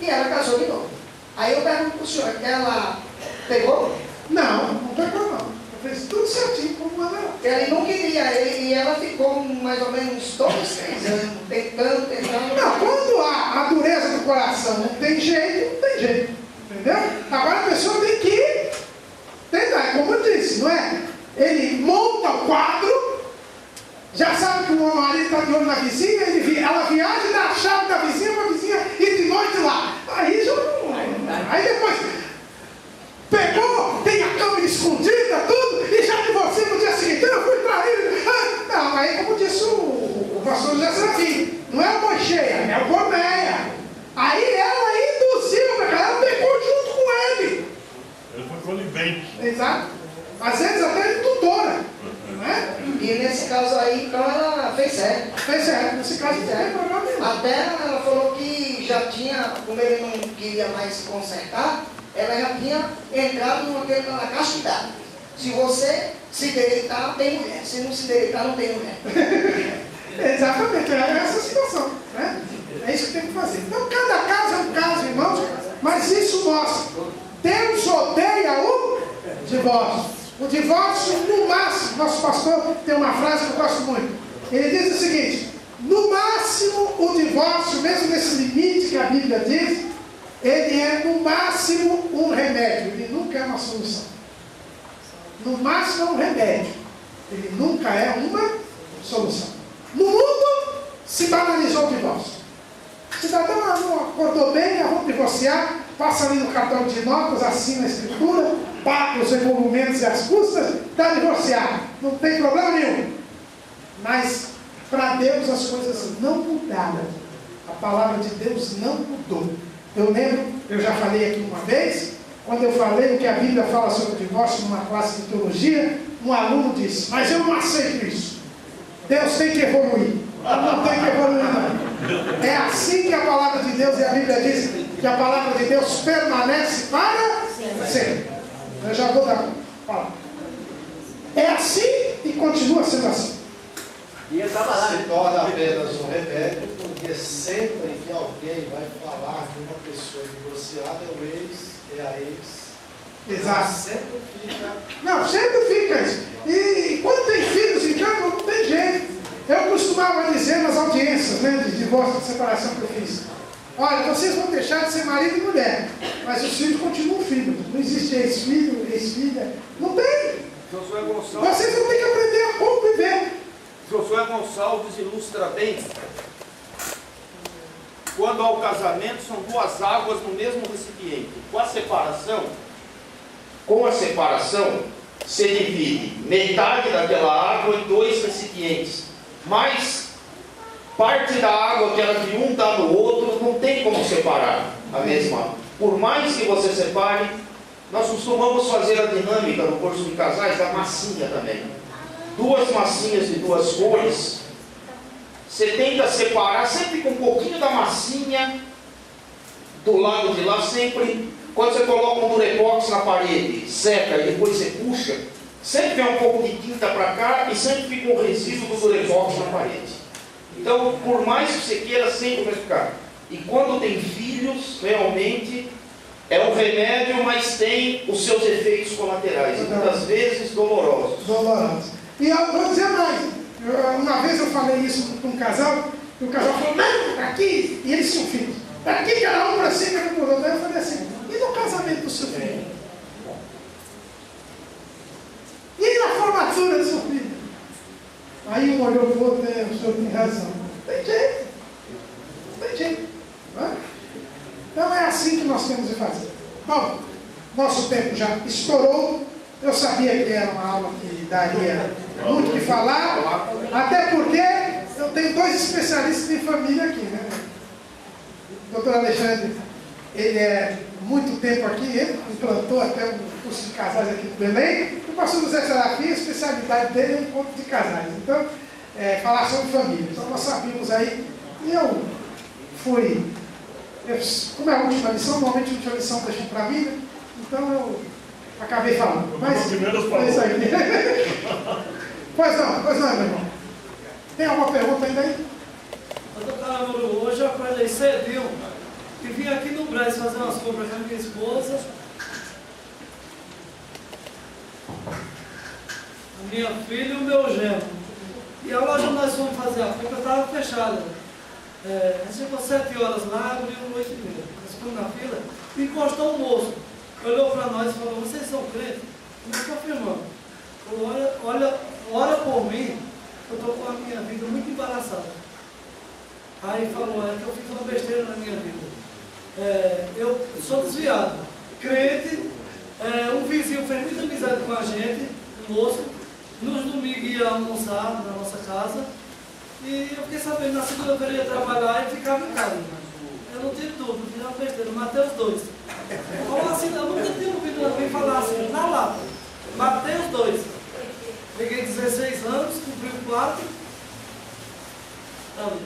E ela casou de novo. Aí eu pergunto para o senhor, ela pegou? Não pegou não. Fez tudo certinho como ela era. Ele não queria, e ela ficou mais ou menos 2, 3 anos, tentando. Não, quando a dureza do coração não tem jeito, não tem jeito. Entendeu? Agora a pessoa tem que tentar, como eu disse, não é? Ele monta o quadro, já sabe que o marido está de olho na vizinha, ela viaja e dá a chave da vizinha para a vizinha ir de noite lá. Aí já não. Aí depois pegou, tem a câmera escondida, tudo, e já divorciou no dia seguinte, eu fui traído. Não, aí como disse o pastor José Serafim, não é o Moisés, é o Bornéia. Aí ela induziu, ela pegou junto com ele. Ele foi conivente. Exato. Às vezes até indutora. Não é? E nesse caso aí, então ela fez certo. Fez certo, nesse caso não tem problema nenhum. Até ela falou que já tinha, como ele não queria mais se consertar, ela já tinha entrado na castidade. Se você se deleitar, tem mulher. Se não se deleitar, não tem mulher. Exatamente, é essa a situação. Né? É isso que tem que fazer. Então, cada caso é um caso, irmãos, mas isso mostra. Deus odeia o divórcio. O divórcio, no máximo, nosso pastor tem uma frase que eu gosto muito. Ele diz o seguinte: no máximo, o divórcio, mesmo nesse limite que a Bíblia diz, ele é no máximo um remédio, ele nunca é uma solução. No máximo é um remédio, ele nunca é uma solução. No mundo se banalizou o divórcio. O cidadão não acordou bem, vamos divorciar, passa ali no cartão de notas, assina a escritura, paga os emolumentos e as custas, está divorciado. Não tem problema nenhum. Mas para Deus as coisas não mudaram. A palavra de Deus não mudou. Eu lembro, eu já falei aqui uma vez, quando eu falei o que a Bíblia fala sobre o divórcio numa classe de teologia, um aluno disse: mas eu não aceito isso. Deus tem que evoluir. Não tem que evoluir, não. É assim que a palavra de Deus, e a Bíblia diz que a palavra de Deus permanece para sempre. Eu já vou dar palavra. É assim e continua sendo assim. E se torna apenas um remédio, porque sempre que alguém vai falar de uma pessoa divorciada, é o ex, é a ex. Exato. Sempre fica. Não, sempre fica isso. E quando tem filhos em casa, não tem jeito. Eu costumava dizer nas audiências, né, de divórcio, de separação que eu fiz: olha, vocês vão deixar de ser marido e mulher, mas os filhos continuam filhos. Não existe ex-filho, ex-filha. Não tem. Josué Gonçalves. Vocês vão ter que aprender a conviver. Josué Gonçalves ilustra bem. Quando há o casamento, são 2 águas no mesmo recipiente. Com a separação, se divide metade daquela água em 2 recipientes. Mas parte da água que ela de um dá no outro, não tem como separar a mesma água. Por mais que você separe, nós costumamos fazer a dinâmica no curso de casais da massinha também. duas massinhas de duas cores, você tenta separar sempre com um pouquinho da massinha do lado de lá, sempre. Quando você coloca um durepox na parede, seca e depois você puxa, sempre vem um pouco de tinta para cá e sempre fica um resíduo do durepox na parede. Então, por mais que você queira, sempre vai ficar. E quando tem filhos, realmente é um remédio, mas tem os seus efeitos colaterais, e muitas vezes dolorosos. Dolorosos. E eu vou dizer mais. Uma vez eu falei isso com um casal, e o casal falou, não, tá aqui, e eles tinham filhos. Tá aqui, cada um para cima, cada um para outro. Aí eu falei assim, e no casamento do seu filho? E na formatura do seu filho? Aí um olhou para o outro, o senhor tem razão. Tem jeito. Tem jeito. Não é? Então é assim que nós temos de fazer. Bom, nosso tempo já estourou. Eu sabia que era uma aula que daria muito o que falar, até porque eu tenho dois especialistas em família aqui, né? O doutor Alexandre, ele é muito tempo aqui, ele implantou até um curso de casais aqui no Belém. O pastor José Serafim, a especialidade dele é encontro de casais. Então, falar sobre família. Então nós sabíamos aí, e eu fui, como é a última lição, normalmente a última lição deixa para mim, né? Então eu acabei falando. Mas é isso aí. Pois não, meu irmão. Tem alguma pergunta ainda aí? Doutor Caramuru, hoje eu acordei cedinho e vim aqui no Brás fazer umas compras com a minha esposa, a minha filha e o meu genro. E a loja nós fomos fazer a compra, estava fechada. A gente chegou 7 horas lá, abriu 8h30. Nós fomos na fila e encostou um moço. Olhou para nós e falou, vocês são crentes? Nós confirmamos. Falou, ora por mim, eu estou com a minha vida muito embaraçada. Aí falou, que eu fiz uma besteira na minha vida. Eu sou desviado. Crente, um vizinho fez muita amizade com a gente, um moço, nos domingos ia almoçar na nossa casa, e eu fiquei sabendo, na segunda-feira ia trabalhar e ficava em casa. Eu não tive dúvida, fiz uma besteira, Mateus 2. Como assim? Eu nunca tinha ouvido alguém falar assim, na lata. Mateus 2. Peguei 16 anos, cumpri o 4. Tá bom.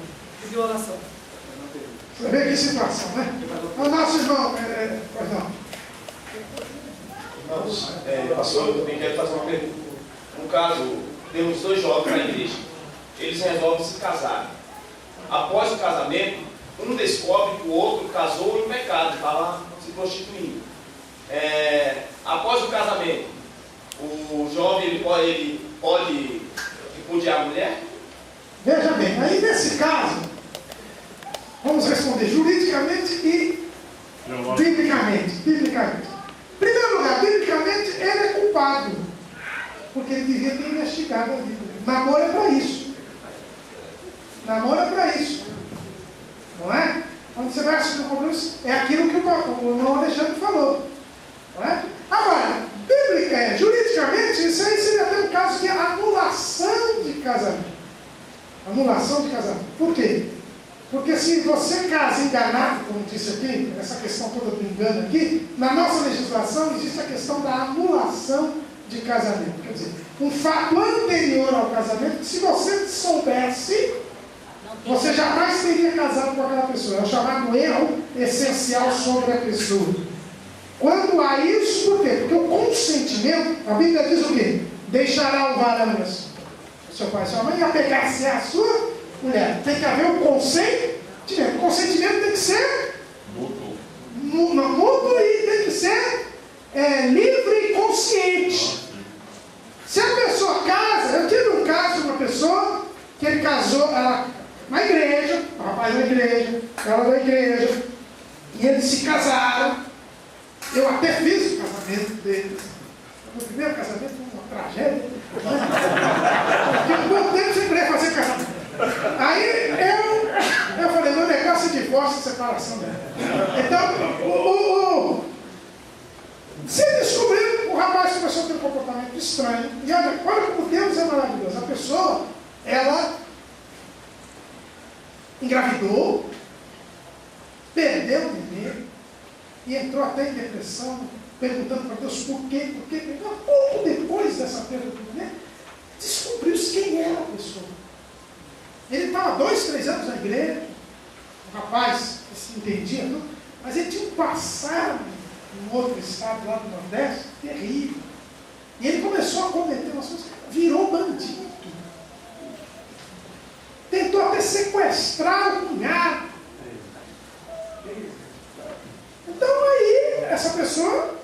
Pedi oração. Você vê que situação, né? O nosso irmão, pois não. Irmãos, pastor, eu também quero fazer uma pergunta. No caso, temos 2 jovens na igreja. Eles resolvem se casar. Após o casamento, um descobre que o outro casou em pecado, estava se prostituindo. Após o casamento, o jovem ele pode repudiar a mulher? Veja bem, aí nesse caso, vamos responder juridicamente e biblicamente. Em primeiro lugar, biblicamente, ele é culpado, porque ele devia ter investigado a Bíblia. Namoro é para isso. Namoro é para isso. Não é? Quando você vai assumir compromisso, é aquilo que o irmão Alexandre falou. Não é? Agora, juridicamente, isso aí seria até um caso de anulação de casamento. Anulação de casamento. Por quê? Porque se você casa enganado, como disse aqui, essa questão toda do engano aqui, na nossa legislação existe a questão da anulação de casamento. Quer dizer, um fato anterior ao casamento, que se você soubesse, você jamais teria casado com aquela pessoa. É o chamado erro essencial sobre a pessoa. Quando há isso, por quê? Porque o consentimento, a Bíblia diz o quê? Deixará o varão, seu pai e sua mãe, e apegar-se à sua mulher. Tem que haver um consentimento. O consentimento tem que ser mútuo e tem que ser livre e consciente. Se a pessoa casa, eu tive um caso de uma pessoa que ele casou na igreja, o rapaz da igreja, ela da igreja, e eles se casaram. Eu até fiz o casamento deles. O primeiro casamento foi uma tragédia. Porque um bom tempo sem querer fazer casamento. Aí eu falei, meu negócio é divórcio e separação dela. Então, se descobriu, o rapaz começou a ter um comportamento estranho. E olha como Deus é maravilhoso. A pessoa, ela engravidou, perdeu o bebê, e entrou até em depressão, perguntando para Deus por quê. Pouco depois dessa perda do bebê, descobriu quem era a pessoa. Ele estava 2, 3 anos na igreja, um rapaz que se entendia, não? Mas ele tinha um passado em outro estado lá do Nordeste terrível. E ele começou a cometer umas coisas, virou bandido. Tentou até sequestrar o cunhado. Então aí, essa pessoa,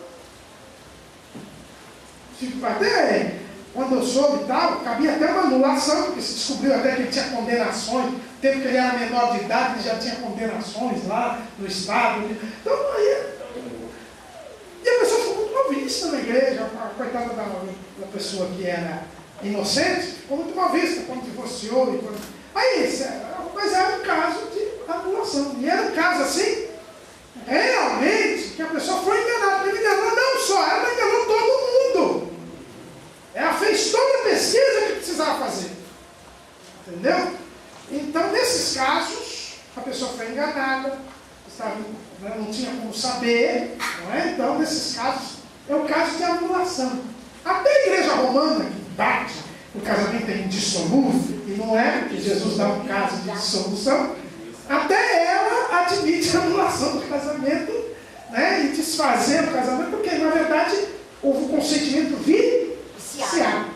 até quando eu soube e tal, cabia até uma anulação, porque se descobriu até que ele tinha condenações, tempo que ele era menor de idade, ele já tinha condenações lá no estado. Então aí, e a pessoa ficou muito mal vista na igreja, a coitada da pessoa que era inocente, ficou muito mal vista quando divorciou. Aí, mas era um caso de anulação. E era um caso assim, realmente, que a pessoa foi enganada. Ele enganou não só ela, mas enganou todo mundo. Ela fez toda a pesquisa que precisava fazer. Entendeu? Então, nesses casos, a pessoa foi enganada, não tinha como saber, não é? Então, nesses casos, é o caso de anulação. Até a igreja romana, que bate o casamento é indissolúvel, e não é, porque Jesus dá um caso de dissolução, até ela admite a anulação do casamento, né? E desfazer o casamento, porque, na verdade, houve um consentimento viciado.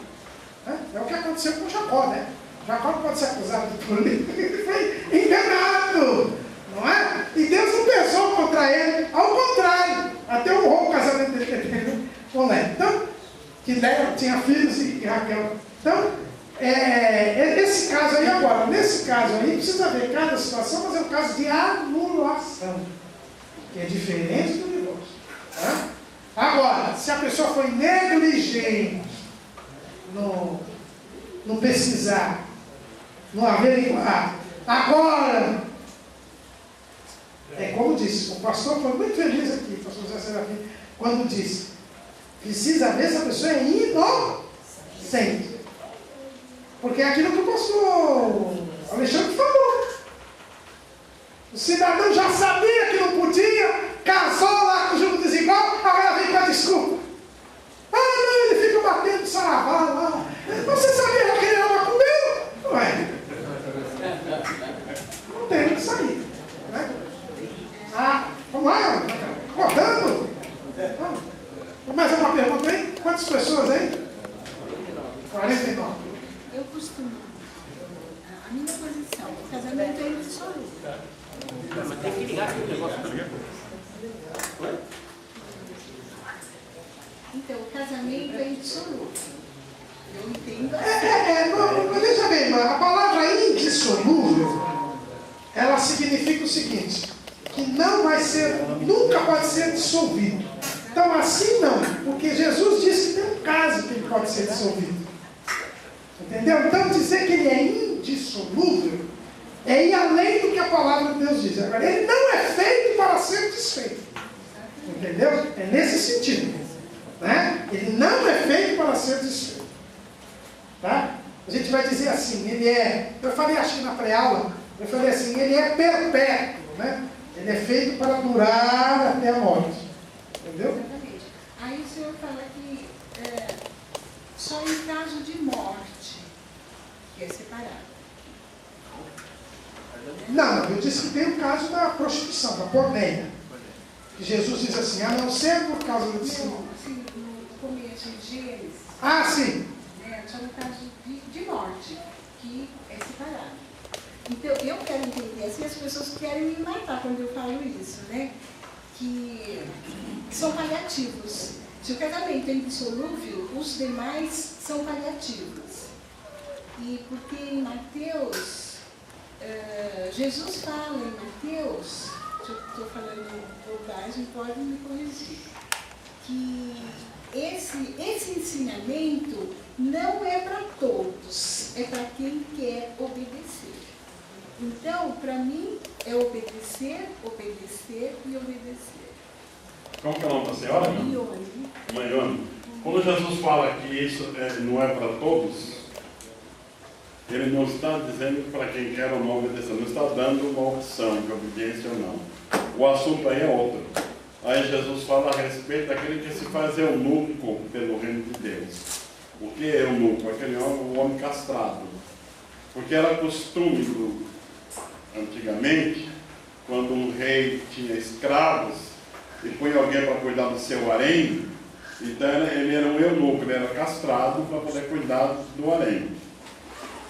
Né? É o que aconteceu com Jacó, né? Jacó pode ser acusado de política, ele foi enganado, não é? E Deus não pesou contra ele, ao contrário, até honrou o casamento dele com Léa. Então, que Léa tinha filhos e Raquel. Então, esse caso aí agora, nesse caso aí, precisa ver cada situação, mas é um caso de anulação, que é diferente do divórcio. Tá? Agora, se a pessoa foi negligente no pesquisar, no averiguar, agora, como disse, o pastor foi muito feliz aqui, o pastor José Serafim, quando disse, precisa ver se a pessoa é inocente. Porque é aquilo que o pastor Alexandre falou. O cidadão já sabia que não podia, casou lá com o juro desigual, agora vem com a desculpa. Ah, não, ele fica batendo saravá lá. Você sabia que ele era macumbeiro? Não é? Não tem o que sair. Né? Vamos lá, rodando. Mais uma pergunta aí? Quantas pessoas aí? 49. Eu costumo, a minha posição, o casamento é indissolúvel. Mas tem que ligar aqui o negócio. Então, o casamento é indissolúvel. Eu entendo assim. Veja bem, a palavra indissolúvel, ela significa o seguinte, que não vai ser, nunca pode ser dissolvido. Então, assim não, porque Jesus disse que tem um caso que ele pode ser dissolvido. Entendeu? Então, dizer que ele é indissolúvel é ir além do que a palavra de Deus diz. Agora, ele não é feito para ser desfeito. Entendeu? É nesse sentido. Né? Ele não é feito para ser desfeito. Tá? A gente vai dizer assim, ele é, eu falei acho que na pré-aula, eu falei assim, ele é perpétuo, né? Ele é feito para durar até a morte. Entendeu? Exatamente. Aí o senhor fala que só em caso de morte que é separado. Não, eu disse que tem o caso da prostituição, da porneia. Que Jesus diz assim, a não ser por causa do discípulo. Não, assim, no começo de Gênesis. Ah, sim. Só no caso de morte, que é separado. Então, eu quero entender, assim, as pessoas querem me matar quando eu falo isso, né? Que são paliativos. Se o casamento é indissolúvel, os demais são paliativos. E porque em Mateus, Jesus fala em Mateus, se eu estou falando bobagem, pode me corrigir, que esse ensinamento não é para todos, é para quem quer obedecer. Então, para mim, é obedecer, obedecer e obedecer. Como que é o nome da senhora? Maione. Quando Jesus fala que isso não é para todos, ele não está dizendo para quem quer ou não obedecer, não está dando uma opção de obediência ou não. O assunto aí é outro. Aí Jesus fala a respeito daquele que se faz eunuco pelo reino de Deus. O que é eunuco? Aquele homem, o homem castrado. Porque era costume antigamente, quando um rei tinha escravos e punha alguém para cuidar do seu harém, então ele era um eunuco, ele era castrado para poder cuidar do harém.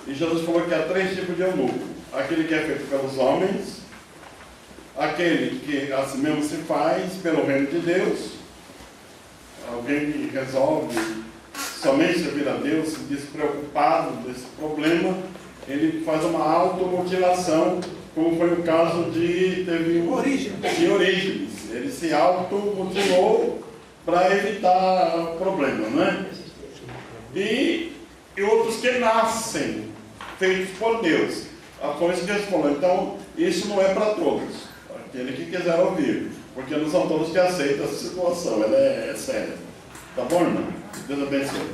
E Jesus falou que há 3 tipos de eunuco: aquele que é feito pelos homens, aquele que assim mesmo se faz pelo reino de Deus, alguém que resolve somente servir a Deus, despreocupado desse problema, ele faz uma automutilação, como foi o caso de Orígenes. Ele se automutilou para evitar o problema, né? E outros que nascem feitos por Deus. Foi isso que ele falou. Então, isso não é para todos. Aquele que quiser ouvir. Porque não são todos que aceitam essa situação. Ela é séria. Tá bom, irmão? Deus abençoe.